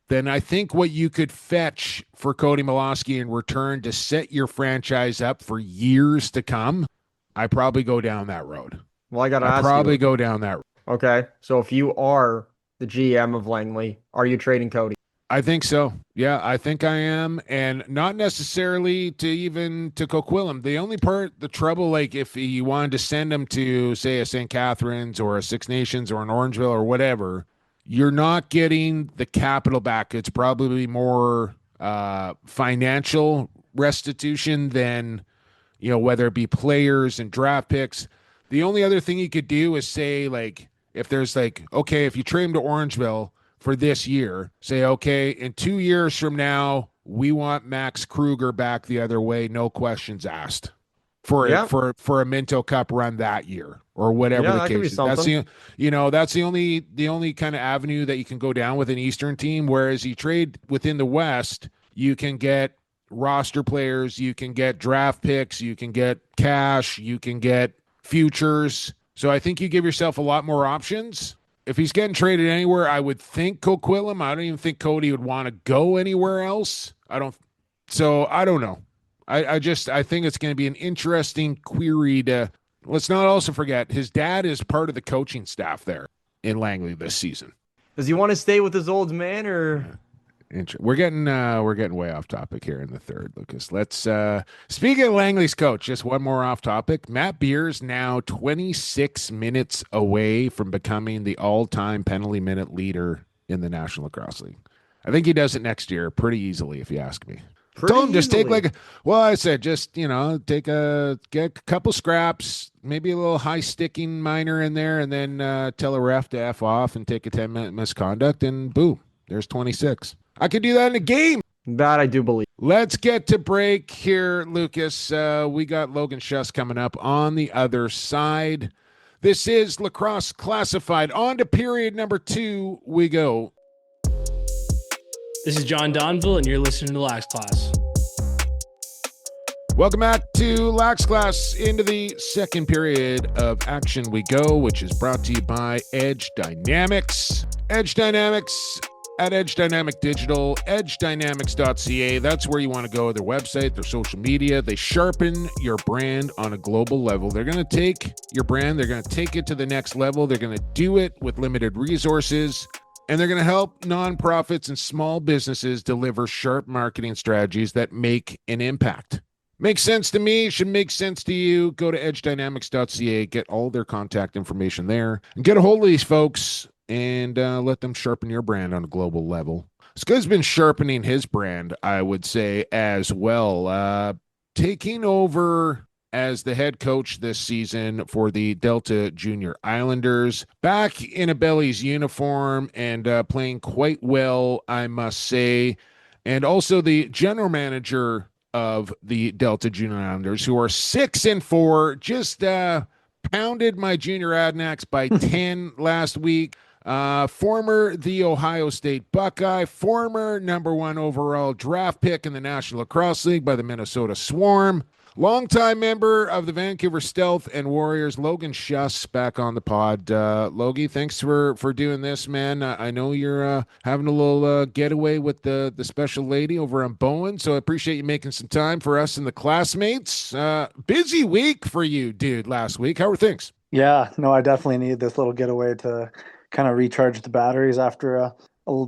then I think what you could fetch for Cody Malosky in return to set your franchise up for years to come, I probably go down that road. Well, I got to ask you. Go down that road. Okay, so if you are the GM of Langley, are you trading Cody? I think so. Yeah, I think I am. And not necessarily to Coquitlam. The trouble, like if you wanted to send him to, say, a St. Catharines or a Six Nations or an Orangeville or whatever, you're not getting the capital back. It's probably more financial restitution than, whether it be players and draft picks. The only other thing you could do is say, like, if there's like, okay, if you trade him to Orangeville for this year, say, okay, in 2 years from now, we want Max Kruger back the other way, no questions asked, for Yeah. for a Minto Cup run that year or whatever Yeah, the that could be case is. That's something. that's the only kind of avenue that you can go down with an Eastern team. Whereas you trade within the West, you can get roster players, you can get draft picks, you can get cash, you can get futures. So I think you give yourself a lot more options. If he's getting traded anywhere, I would think Coquitlam. I don't even think Cody would want to go anywhere else. I don't know. I think it's going to be an interesting query to. Let's not also forget his dad is part of the coaching staff there in Langley this season. Does he want to stay with his old man or? We're getting way off topic here in the third, Lucas. Let's speaking of Langley's coach, just one more off topic. Matt Beers now 26 minutes away from becoming the all-time penalty minute leader in the National Lacrosse League. I think he does it next year pretty easily, if you ask me. Told him just take I said just get a couple scraps, maybe a little high sticking minor in there, and then tell a ref to F off and take a 10-minute misconduct, and boom, there's 26. I could do that in a game. That I do believe. Let's get to break here, Lucas. We got Logan Schuss coming up on the other side. This is Lacrosse Classified. On to period number 2 we go. This is John Donville, and you're listening to Lax Class. Welcome back to Lax Class. Into the second period of action we go, which is brought to you by Edge Dynamics. Edge Dynamics at Edge Dynamic Digital, edgedynamics.ca. That's where you want to go. Their website, their social media. They sharpen your brand on a global level. They're going to take your brand, they're going to take it to the next level. They're going to do it with limited resources, and they're going to help nonprofits and small businesses deliver sharp marketing strategies that make an impact. Makes sense to me, should make sense to you. Go to edgedynamics.ca, get all their contact information there, and get a hold of these folks and let them sharpen your brand on a global level. Scud's been sharpening his brand, I would say, as well. Taking over as the head coach this season for the Delta Junior Islanders. Back in a Bellies uniform and playing quite well, I must say. And also the general manager of the Delta Junior Islanders, who are 6-4, just pounded my Junior Adnax by 10 last week. Former the Ohio State Buckeye, former number 1 overall draft pick in the National Lacrosse League by the Minnesota Swarm, longtime member of the Vancouver Stealth and Warriors, Logan Schuss, back on the pod. Logie, thanks for doing this, man. I know you're having a little getaway with the special lady over on Bowen, so I appreciate you making some time for us and the classmates. Busy week for you, dude, last week. How were things? Yeah, no, I definitely need this little getaway to kind of recharge the batteries after a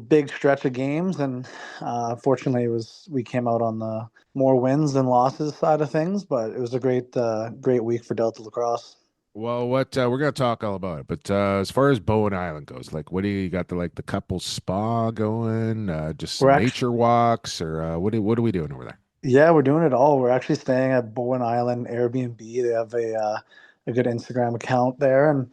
big stretch of games, and fortunately we came out on the more wins than losses side of things, but it was a great week for Delta Lacrosse. Well, what we're gonna talk all about it, but as far as Bowen Island goes, like, what do you got? The couple spa going, just some nature walks, or what are we doing over there? Yeah, we're doing it all. We're actually staying at Bowen Island Airbnb. They have a good Instagram account there, and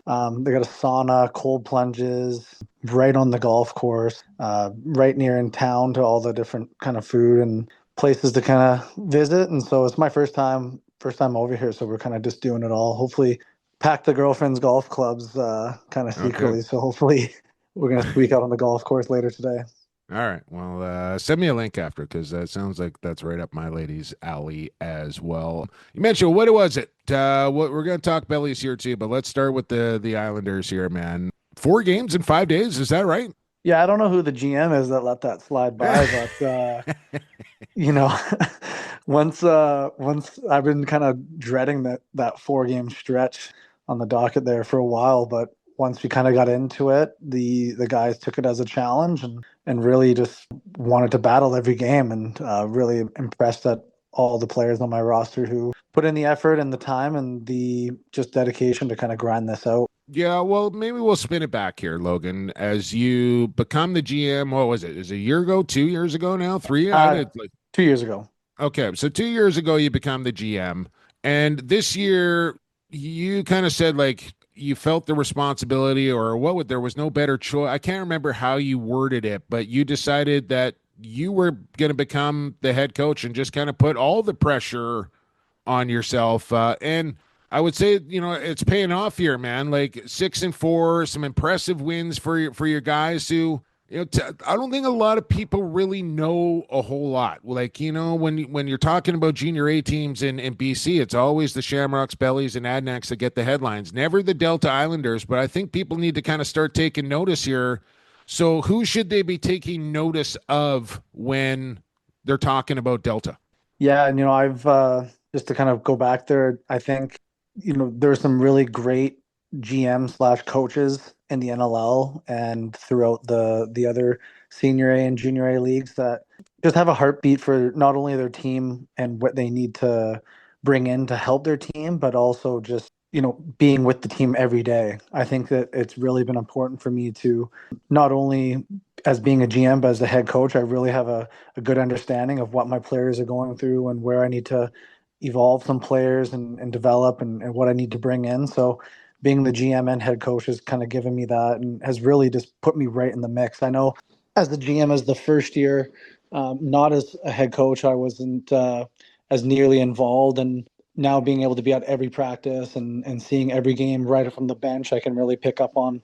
they got a sauna, cold plunges right on the golf course, right near in town to all the different kind of food and places to kind of visit. And so it's my first time over here, so we're kind of just doing it all. Hopefully pack the girlfriend's golf clubs kind of secretly. Okay. So hopefully we're going to squeak out on the golf course later today. All right. Well, send me a link after, because that sounds like that's right up my lady's alley as well. You mentioned, what was it? We're going to talk Bellies here too, but let's start with the Islanders here, man. 4 games in 5 days. Is that right? Yeah, I don't know who the GM is that let that slide by, but once I've been kind of dreading that 4-game stretch on the docket there for a while, but once we kind of got into it, the guys took it as a challenge and really just wanted to battle every game, and really impressed at all the players on my roster who put in the effort and the time and the just dedication to kind of grind this out. Yeah, well, maybe we'll spin it back here, Logan. As you become the GM, what was it? Is it a year ago, 2 years ago now, three? 2 years ago. Okay, so 2 years ago you become the GM, and this year you kind of said like you felt the responsibility, or what would there was no better choice. I can't remember how you worded it, but you decided that you were going to become the head coach and just kind of put all the pressure on yourself. And I would say, it's paying off here, man. Like 6-4, some impressive wins for your guys who, I don't think a lot of people really know a whole lot. Like, when you're talking about junior A teams in BC, it's always the Shamrocks, Bellies, and Adnaks that get the headlines, never the Delta Islanders. But I think people need to kind of start taking notice here. So who should they be taking notice of when they're talking about Delta? Yeah, and I've just to kind of go back there, I think there's some really great GM/coaches in the NLL and throughout the other senior A and junior A leagues that just have a heartbeat for not only their team and what they need to bring in to help their team, but also just being with the team every day. I think that it's really been important for me to not only as being a GM, but as the head coach, I really have a good understanding of what my players are going through and where I need to evolve some players and develop and what I need to bring in. So being the GM and head coach has kind of given me that and has really just put me right in the mix. I know as the GM, as the first year, not as a head coach, I wasn't as nearly involved, and now being able to be at every practice and seeing every game right from the bench, I can really pick up on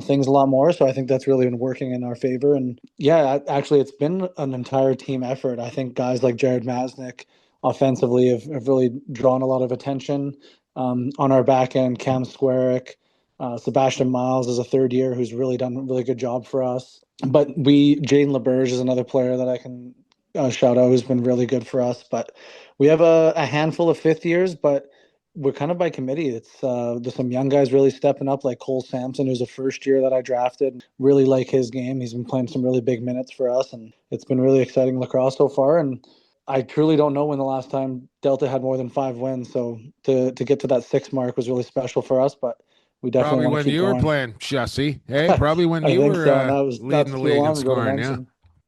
things a lot more. So I think that's really been working in our favor. And yeah, actually, it's been an entire team effort. I think guys like Jared Masnick offensively have really drawn a lot of attention. On our back end, Cam Squarick, Sebastian Miles is a third year who's really done a really good job for us. But Jaden LeBurge is another player that I can shout out who's been really good for us. But we have a handful of fifth years, but we're kind of by committee. It's there's some young guys really stepping up, like Cole Sampson, who's a first year that I drafted. Really like his game. He's been playing some really big minutes for us, and it's been really exciting lacrosse so far. And I truly don't know when the last time Delta had more than 5 wins. So to get to that 6 mark was really special for us, but we definitely Probably want to when keep you going. were playing, Chassis. Hey, probably when you were leading the league and scoring, yeah.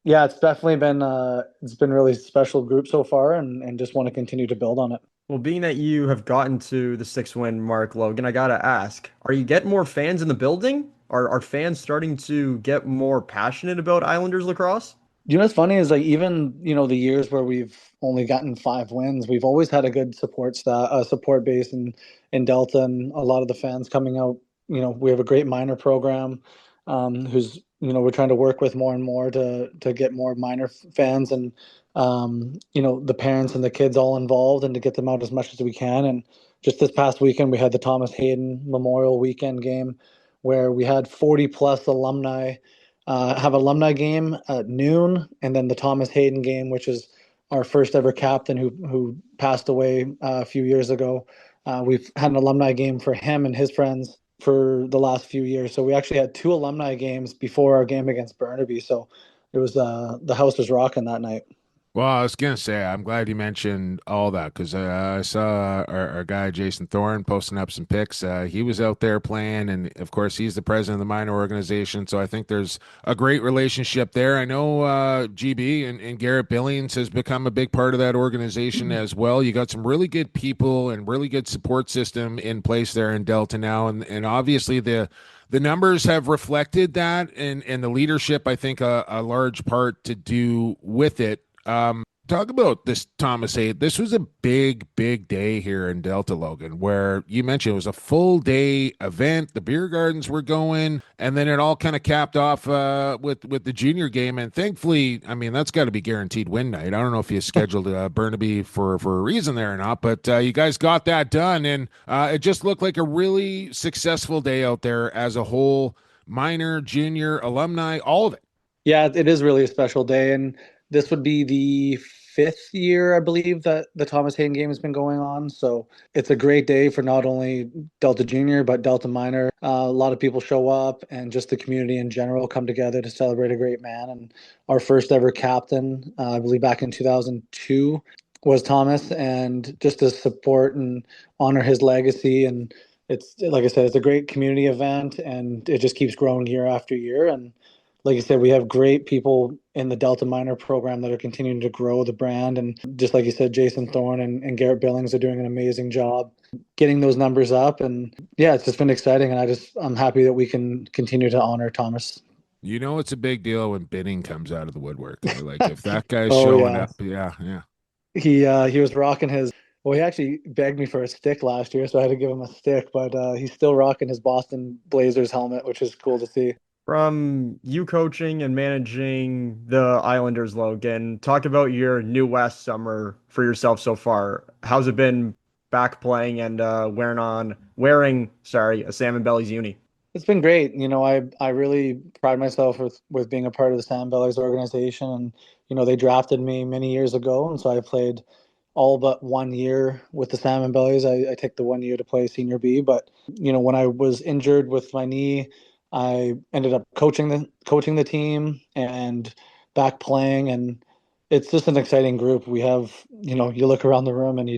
Yeah, it's definitely been really special group so far, and just want to continue to build on it. Well, being that you have gotten to the 6-win mark, Logan, I gotta ask, are you getting more fans in the building? Are fans starting to get more passionate about Islanders lacrosse? What's funny is like even the years where we've only gotten 5 wins, we've always had a good support base in Delta, and a lot of the fans coming out. We have a great minor program, who's we're trying to work with more and more to get more minor fans and the parents and the kids all involved and to get them out as much as we can. And just this past weekend, we had the Thomas Hayden Memorial Weekend game where we had 40 plus alumni have alumni game at noon, and then the Thomas Hayden game, which is our first ever captain who passed away a few years ago. We've had an alumni game for him and his friends for the last few years. So we actually had 2 alumni games before our game against Burnaby. So it was the house was rocking that night. Well, I was gonna say, I'm glad you mentioned all that because I saw our guy Jason Thorne posting up some pics. He was out there playing, and of course, he's the president of the minor organization. So I think there's a great relationship there. I know GB and Garrett Billings has become a big part of that organization as well. You got some really good people and really good support system in place there in Delta now, and obviously the numbers have reflected that, and the leadership, I think, a large part to do with it. Talk about this Thomas Hayden. This was a big day here in Delta, Logan, where you mentioned it was a full day event. The beer gardens were going, and then it all kind of capped off with the junior game. And thankfully, I mean, that's got to be guaranteed win night. I don't know if you scheduled Burnaby for a reason there or not, but you guys got that done, and it just looked like a really successful day out there as a whole. Minor, junior, alumni, all of it. Yeah, it is really a special day, and This would be the 5th year, I believe, that the Thomas Hayden game has been going on. So it's a great day for not only Delta Junior, but Delta Minor. A lot of people show up and just the community in general come together to celebrate a great man. And our first ever captain, I believe back in 2002, was Thomas. And just to support and honor his legacy. And it's, like I said, it's a great community event and it just keeps growing year after year. And like I said, we have great people in the Delta Minor program that are continuing to grow the brand. And just like you said, Jason Thorne and Garrett Billings are doing an amazing job getting those numbers up. And yeah, it's just been exciting. And I'm happy that we can continue to honor Thomas. You know, it's a big deal when Binning comes out of the woodwork. Like if that guy's Oh, showing yeah. up, yeah. He was rocking his. Well, he actually begged me for a stick last year, so I had to give him a stick. But he's still rocking his Boston Blazers helmet, which is cool to see. From you coaching and managing the Islanders, Logan, talk about your New West summer for yourself so far. How's it been back playing and wearing a Sr Bellies uni? It's been great. I really pride myself with being a part of the Sr Bellies organization. And, they drafted me many years ago. And so I played all but 1 year with the Sr Bellies. I take the 1 year to play Senior B. But, when I was injured with my knee, I ended up coaching the team and back playing. And it's just an exciting group. We have, you look around the room and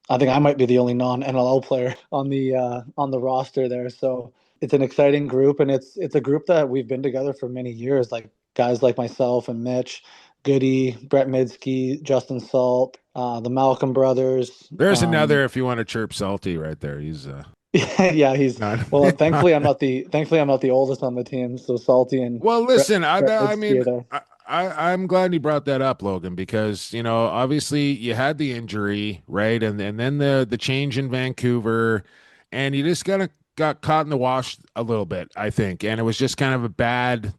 I think I might be the only non-NLL player on the roster there. So it's an exciting group, and it's a group that we've been together for many years. Like guys like myself and Mitch, Goody, Brett Midsky, Justin Salt, the Malcolm brothers. There's another if you want to chirp Salty right there. He's yeah, he's not, well. Thankfully, I'm not the oldest on the team. So Salty and well, listen, Brett I Midsky mean, are there. I'm glad you brought that up, Logan, because obviously you had the injury, right, and then the change in Vancouver, and you just got caught in the wash a little bit, I think, and it was just kind of a bad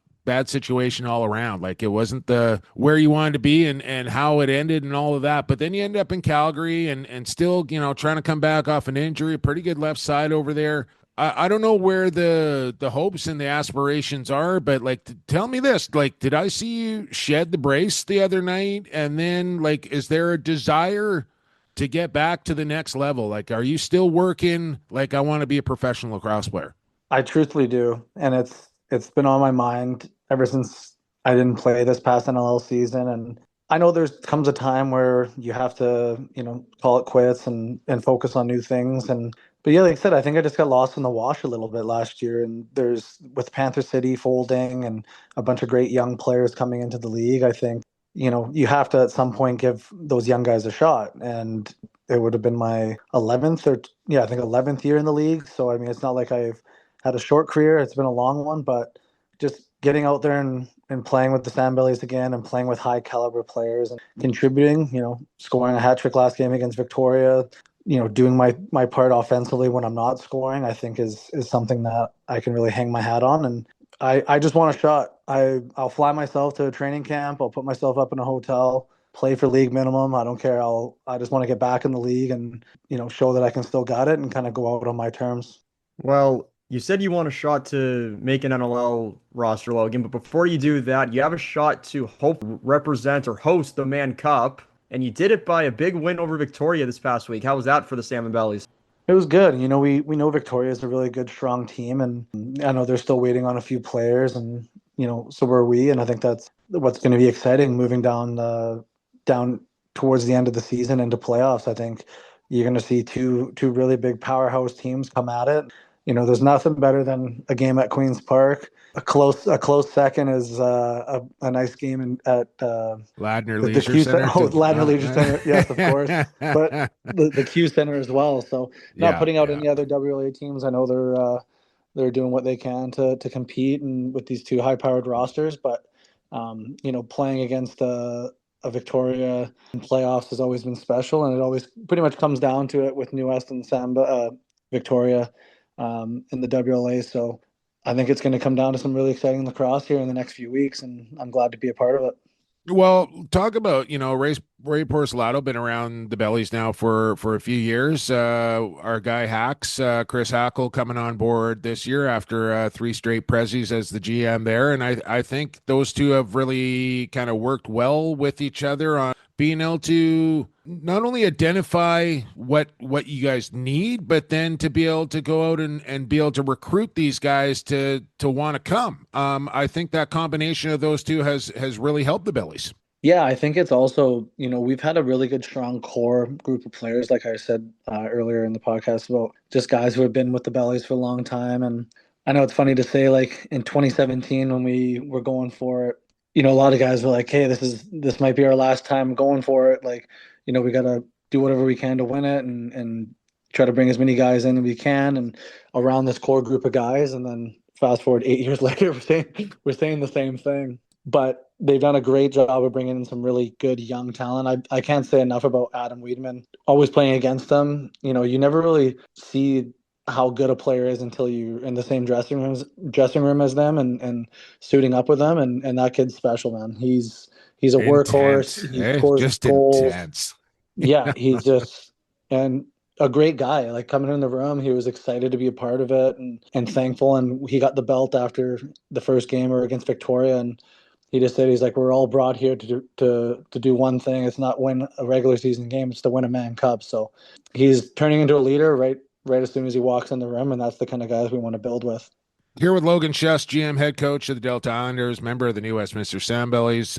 situation all around. Like it wasn't the where you wanted to be and how it ended and all of that. But then you end up in Calgary and still, trying to come back off an injury, pretty good left side over there. I don't know where the hopes and the aspirations are, but like, tell me this, like, did I see you shed the brace the other night? And then like, is there a desire to get back to the next level? Like, are you still working? Like, I want to be a professional lacrosse player. I truthfully do, and it's been on my mind ever since I didn't play this past NLL season. And I know comes a time where you have to, call it quits and focus on new things. But yeah, like I said, I think I just got lost in the wash a little bit last year. And with Panther City folding and a bunch of great young players coming into the league, I think, you have to at some point give those young guys a shot. And it would have been my 11th year in the league. So, I mean, it's not like I've had a short career. It's been a long one, but just getting out there and playing with the Sr Bellies again and playing with high caliber players and contributing, scoring a hat trick last game against Victoria, doing my part offensively when I'm not scoring, I think is something that I can really hang my hat on. And I just want a shot. I'll fly myself to a training camp. I'll put myself up in a hotel, play for league minimum. I don't care. I just want to get back in the league and, show that I can still got it and kind of go out on my terms. Well, you said you want a shot to make an NLL roster, Logan, but before you do that, you have a shot to represent or host the Mann Cup, and you did it by a big win over Victoria this past week. How was that for the Sr Bellies? It was good. We know Victoria is a really good, strong team, and I know they're still waiting on a few players, and so were we. And I think that's what's going to be exciting moving down towards the end of the season into playoffs. I think you're going to see two really big powerhouse teams come at it. There's nothing better than a game at Queen's Park. A close second is a nice game at Ladner the Leisure Q Center. Ladner Leisure Center, yes, of course. But the Q Center as well. So not putting out any other WLA teams. I know they're doing what they can to compete and with these two high-powered rosters. But playing against a Victoria in playoffs has always been special, and it always pretty much comes down to it with New West and Victoria in the WLA. So I think it's going to come down to some really exciting lacrosse here in the next few weeks, and I'm glad to be a part of it. Well, talk about, Ray Porcelato, been around the Bellies now for a few years. Our guy Hacks, Chris Hackle, coming on board this year after 3 straight Prezzies as the GM there. And I think those two have really kind of worked well with each other on being able to not only identify what you guys need, but then to be able to go out and be able to recruit these guys to want to come. I think that combination of those two has really helped the Bellies. Yeah, I think it's also, we've had a really good, strong core group of players, like I said earlier in the podcast, about just guys who have been with the Bellies for a long time. And I know it's funny to say, like in 2017, when we were going for it, a lot of guys were like, hey, this might be our last time going for it. Like, we got to do whatever we can to win it and try to bring as many guys in as we can and around this core group of guys. And then fast forward 8 years later, we're saying the same thing. But they've done a great job of bringing in some really good young talent. I can't say enough about Adam Wiedemann. Always playing against them, you never really see how good a player is until you're in the same dressing room as them and suiting up with them. And that kid's special, man. He's a workhorse. He scores just goals. Intense. Yeah, he's just and a great guy. Like coming in the room, he was excited to be a part of it and thankful. And he got the belt after the first game or against Victoria, and he just said, he's like, we're all brought here to do one thing. It's not win a regular season game. It's to win a Man Cup. So he's turning into a leader right as soon as he walks in the room, and that's the kind of guys we want to build with. Here with Logan Schuss, GM head coach of the Delta Islanders, member of the new Westminster Sr Bellies.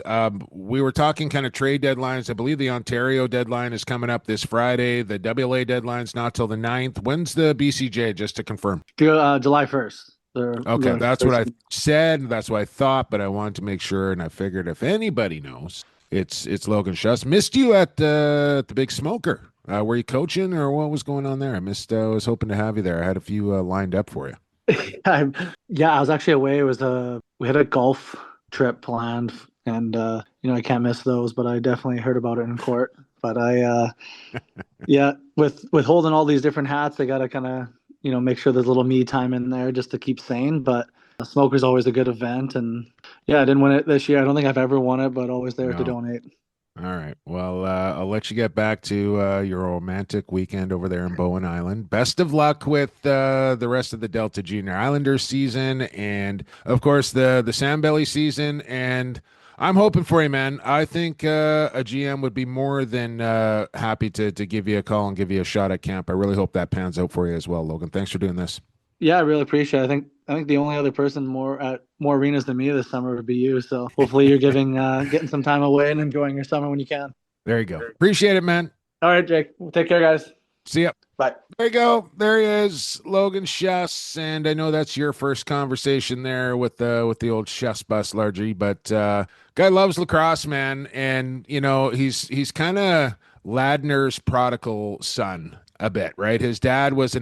We were talking kind of trade deadlines. I believe the Ontario deadline is coming up this Friday. The WLA deadline's not till the 9th. When's the BCJ, just to confirm? July 1st. Okay, that's what I said. That's what I thought, but I wanted to make sure, and I figured if anybody knows, it's Logan Schuss. Missed you at the Big Smoker. Were you coaching, or what was going on there? I was hoping to have you there. I had a few lined up for you. I was actually away. We had a golf trip planned, and I can't miss those. But I definitely heard about it in court. But with holding all these different hats, I got to kind of make sure there's a little me time in there just to keep sane. But Smoker's always a good event. And I didn't win it this year. I don't think I've ever won it, but always there to donate. All right. Well, I'll let you get back to your romantic weekend over there in Bowen Island. Best of luck with the rest of the Delta Junior Islanders season and, of course, the Sr Bellies season. And I'm hoping for you, man. I think a GM would be more than happy to give you a call and give you a shot at camp. I really hope that pans out for you as well, Logan. Thanks for doing this. Yeah, I really appreciate it. I think the only other person at more arenas than me this summer would be you. So hopefully you're getting some time away and enjoying your summer when you can. There you go. Appreciate it, man. All right, Jake. Take care, guys. See ya. Bye. There you go. There he is, Logan Schuss. And I know that's your first conversation there with the old Schuss bus largely, but guy loves lacrosse, man. And he's kind of Ladner's prodigal son a bit, right? His dad was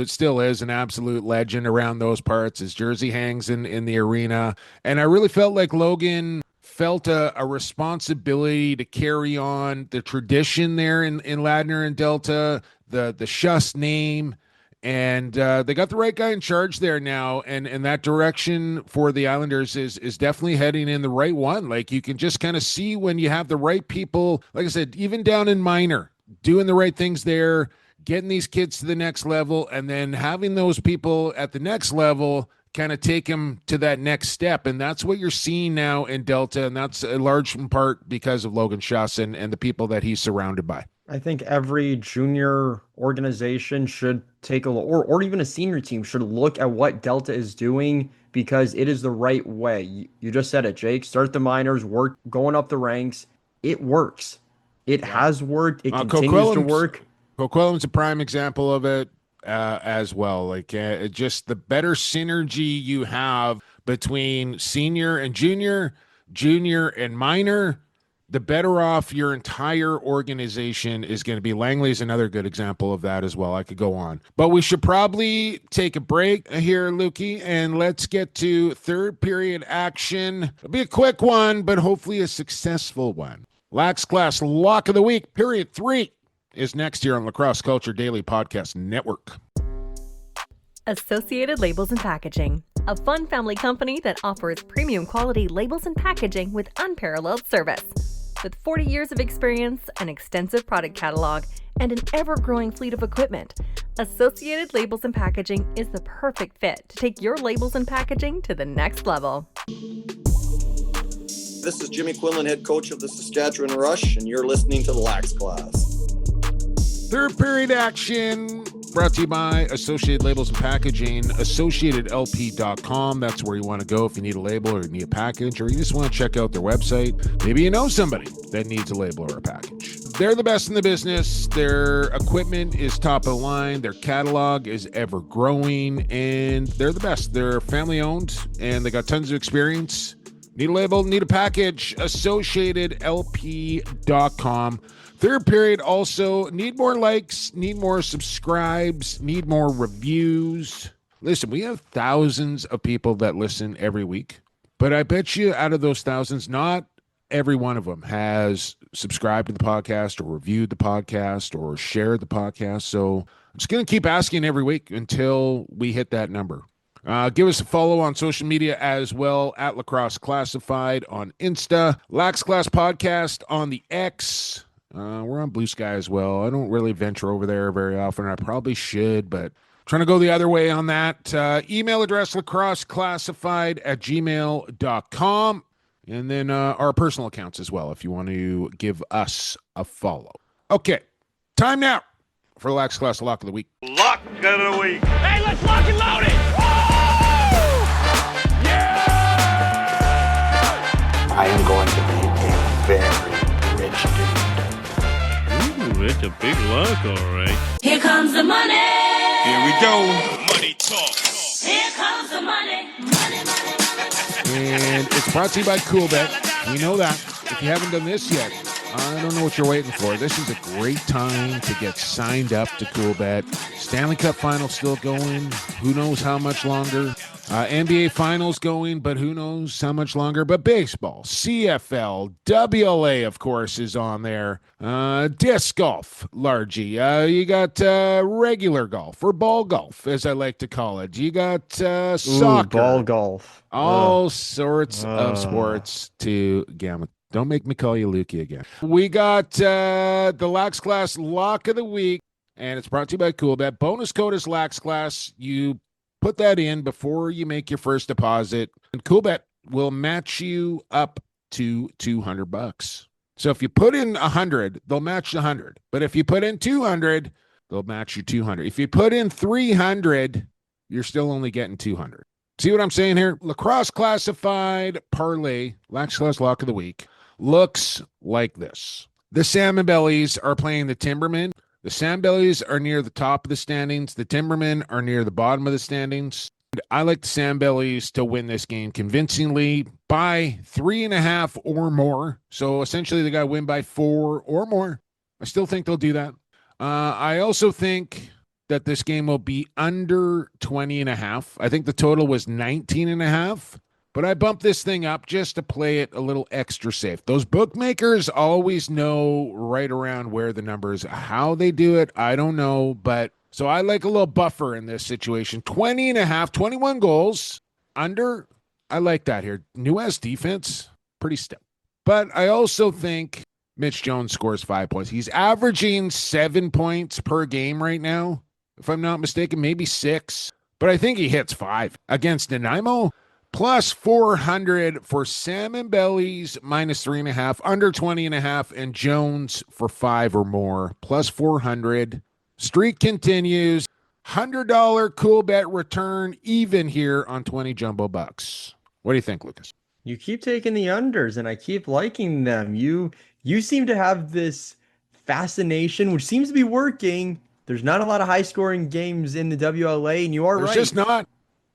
still is an absolute legend around those parts. His jersey hangs in the arena. And I really felt like Logan felt a responsibility to carry on the tradition there in Ladner and Delta, the Schuss name. And they got the right guy in charge there now. And that direction for the Islanders is definitely heading in the right one. Like you can just kind of see when you have the right people, like I said, even down in minor, doing the right things there, getting these kids to the next level, and then having those people at the next level kind of take them to that next step. And that's what you're seeing now in Delta. And that's a large part because of Logan Schuss and the people that he's surrounded by. I think every junior organization should take a look, or even a senior team should look at what Delta is doing because it is the right way. You just said it, Jake. Start the minors, work going up the ranks. It works. It has worked. It continues to work. Coquitlam's a prime example of it as well. Like just the better synergy you have between senior and junior and minor, the better off your entire organization is going to be. Langley's another good example of that as well. I could go on. But we should probably take a break here, Lukey, and let's get to third period action. It'll be a quick one, but hopefully a successful one. Lax Class Lock of the Week, period 3. Is next here on Lacrosse Culture Daily Podcast Network. Associated Labels and Packaging, a fun family company that offers premium quality labels and packaging with unparalleled service. With 40 years of experience, an extensive product catalog, and an ever-growing fleet of equipment, Associated Labels and Packaging is the perfect fit to take your labels and packaging to the next level. This is Jimmy Quinlan, head coach of the Saskatchewan Rush, and you're listening to the Lax Class. Third period action brought to you by Associated Labels and Packaging, associatedlp.com. That's where you want to go if you need a label or you need a package, or you just want to check out their website. Maybe you know somebody that needs a label or a package. They're the best in the business. Their equipment is top of the line. Their catalog is ever growing, and they're the best. They're family owned, and they got tons of experience. Need a label, need a package, associatedlp.com. Third period also, need more likes, need more subscribes, need more reviews. Listen, we have thousands of people that listen every week, but I bet you out of those thousands, not every one of them has subscribed to the podcast or reviewed the podcast or shared the podcast. So I'm just going to keep asking every week until we hit that number. Give us a follow on social media as well, at Lacrosse Classified on Insta, Lax Class Podcast on the X. We're on Blue Sky as well. I don't really venture over there very often. I probably should, but I'm trying to go the other way on that. Email address, lacrosseclassified@gmail.com. And then our personal accounts as well, if you want to give us a follow. Okay, time now for Lax Class Lock of the Week. Lock of the week. Hey, let's lock and load it! I am going to be a very rich dude. Ooh, it's a big lock, all right. Here comes the money. Here we go. Money talk. Here comes the money. And it's brought to you by CoolBet. We know that. If you haven't done this yet, I don't know what you're waiting for. This is a great time to get signed up to CoolBet. Stanley Cup Final still going. Who knows how much longer? NBA Finals going, but who knows how much longer? But baseball, CFL, WLA, of course, is on there. Disc golf, largely. You got regular golf, or ball golf, as I like to call it. You got soccer. Ball golf. All sorts of sports to gamut. Don't make me call you Lukey again. We got the Lax Class Lock of the Week, and it's brought to you by CoolBet. Bonus code is Lax Class. You put that in before you make your first deposit, and CoolBet will match you up to $200. So if you put in 100, they'll match the 100. But if you put in 200, they'll match you 200. If you put in 300, you're still only getting 200. See what I'm saying here? Lacrosse Classified Parlay, Lax Class Lock of the Week, looks like this. The Sr Bellies are playing the Timbermen. The Sr Bellies are near the top of the standings. The Timbermen are near the bottom of the standings. I like the Sr Bellies to win this game convincingly by 3.5 or more. So essentially, they got to win by 4 or more. I still think they'll do that. I also think that this game will be under 20.5. I think the total was 19.5. But I bumped this thing up just to play it a little extra safe. Those bookmakers always know right around where the number is. How they do it, I don't know. But so I like a little buffer in this situation. 20.5, 21 goals. Under, I like that here. New West defense, pretty stiff. But I also think Mitch Jones scores 5 points. He's averaging 7 points per game right now, if I'm not mistaken, maybe 6. But I think he hits 5 against Nanaimo. Plus 400 for Sr Bellies, minus 3.5, under 20.5, and Jones for 5 or more, plus 400. Streak continues. $100 CoolBet return even here on 20 jumbo bucks. What do you think, Lucas? You keep taking the unders, and I keep liking them. You seem to have this fascination, which seems to be working. There's not a lot of high-scoring games in the WLA, and you are right. There's just not.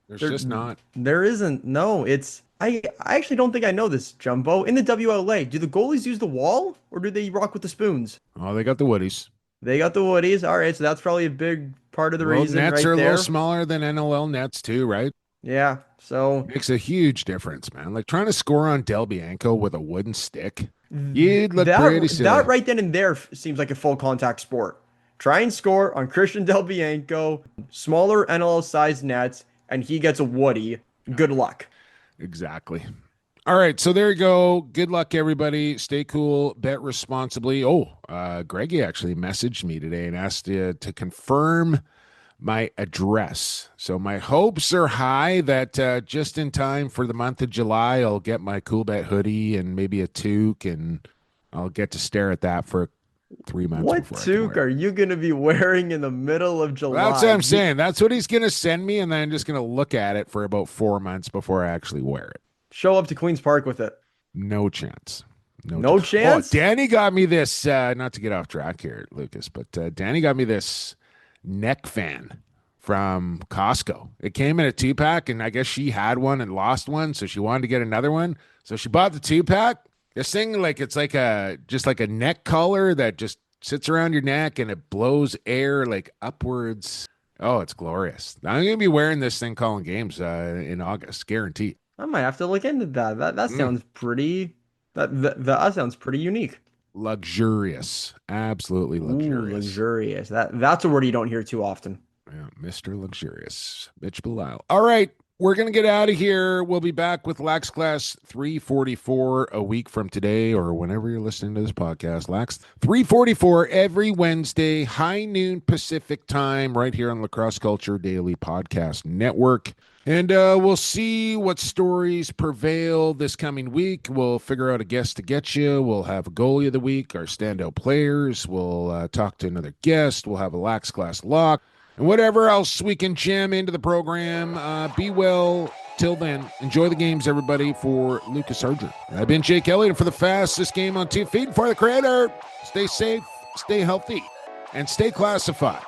There's just not. There isn't. No, it's... I actually don't think I know this, Jumbo. In the WLA, do the goalies use the wall, or do they rock with the spoons? Oh, they got the woodies. They got the woodies. All right, so that's probably a big part of the reason nets right are a there. little smaller than NLL nets too, right? Yeah, so... Makes a huge difference, man. Like trying to score on Del Bianco with a wooden stick. You'd look pretty silly. That right then and there seems like a full contact sport. Try and score on Christian Del Bianco, smaller NLL sized nets, and he gets a woody. Good luck. Exactly. All right, so there you go. Good luck, everybody. Stay cool. Bet responsibly. Greggy actually messaged me today and asked to confirm my address. So my hopes are high that just in time for the month of July, I'll get my Cool Bet hoodie and maybe a toque, and I'll get to stare at that for 3 months. What toque are you going to be wearing in the middle of July? That's what I'm saying. That's what he's going to send me, and then I'm just going to look at it for about 4 months before I actually wear it. Show up to Queen's Park with it. No chance. No chance? Oh, Danny got me this, not to get off track here, Lucas, but Danny got me this neck fan from Costco. It came in a 2-pack, and I guess she had one and lost one, so she wanted to get another one. So she bought the 2-pack. This thing, it's like a neck collar that just sits around your neck, and it blows air upwards. Oh, it's glorious. I'm going to be wearing this thing calling games in August, guaranteed. I might have to look into that. That sounds pretty. That sounds pretty unique. Luxurious, absolutely luxurious. Ooh, luxurious. That's a word you don't hear too often. Yeah, Mr. Luxurious, Mitch Belisle. All right, we're gonna get out of here. We'll be back with Lax Class 344 a week from today, or whenever you're listening to this podcast. Lax 344 every Wednesday, high noon Pacific time, right here on Lacrosse Culture Daily Podcast Network. And we'll see what stories prevail this coming week. We'll figure out a guest to get you. We'll have a goalie of the week, our standout players. We'll talk to another guest. We'll have a Lax Class lock. And whatever else we can jam into the program. Be well. Till then, enjoy the games, everybody. For Lucas Arger, I've been Jake Elliott. And for the fastest game on 2 feet, for the creator, stay safe, stay healthy, and stay classified.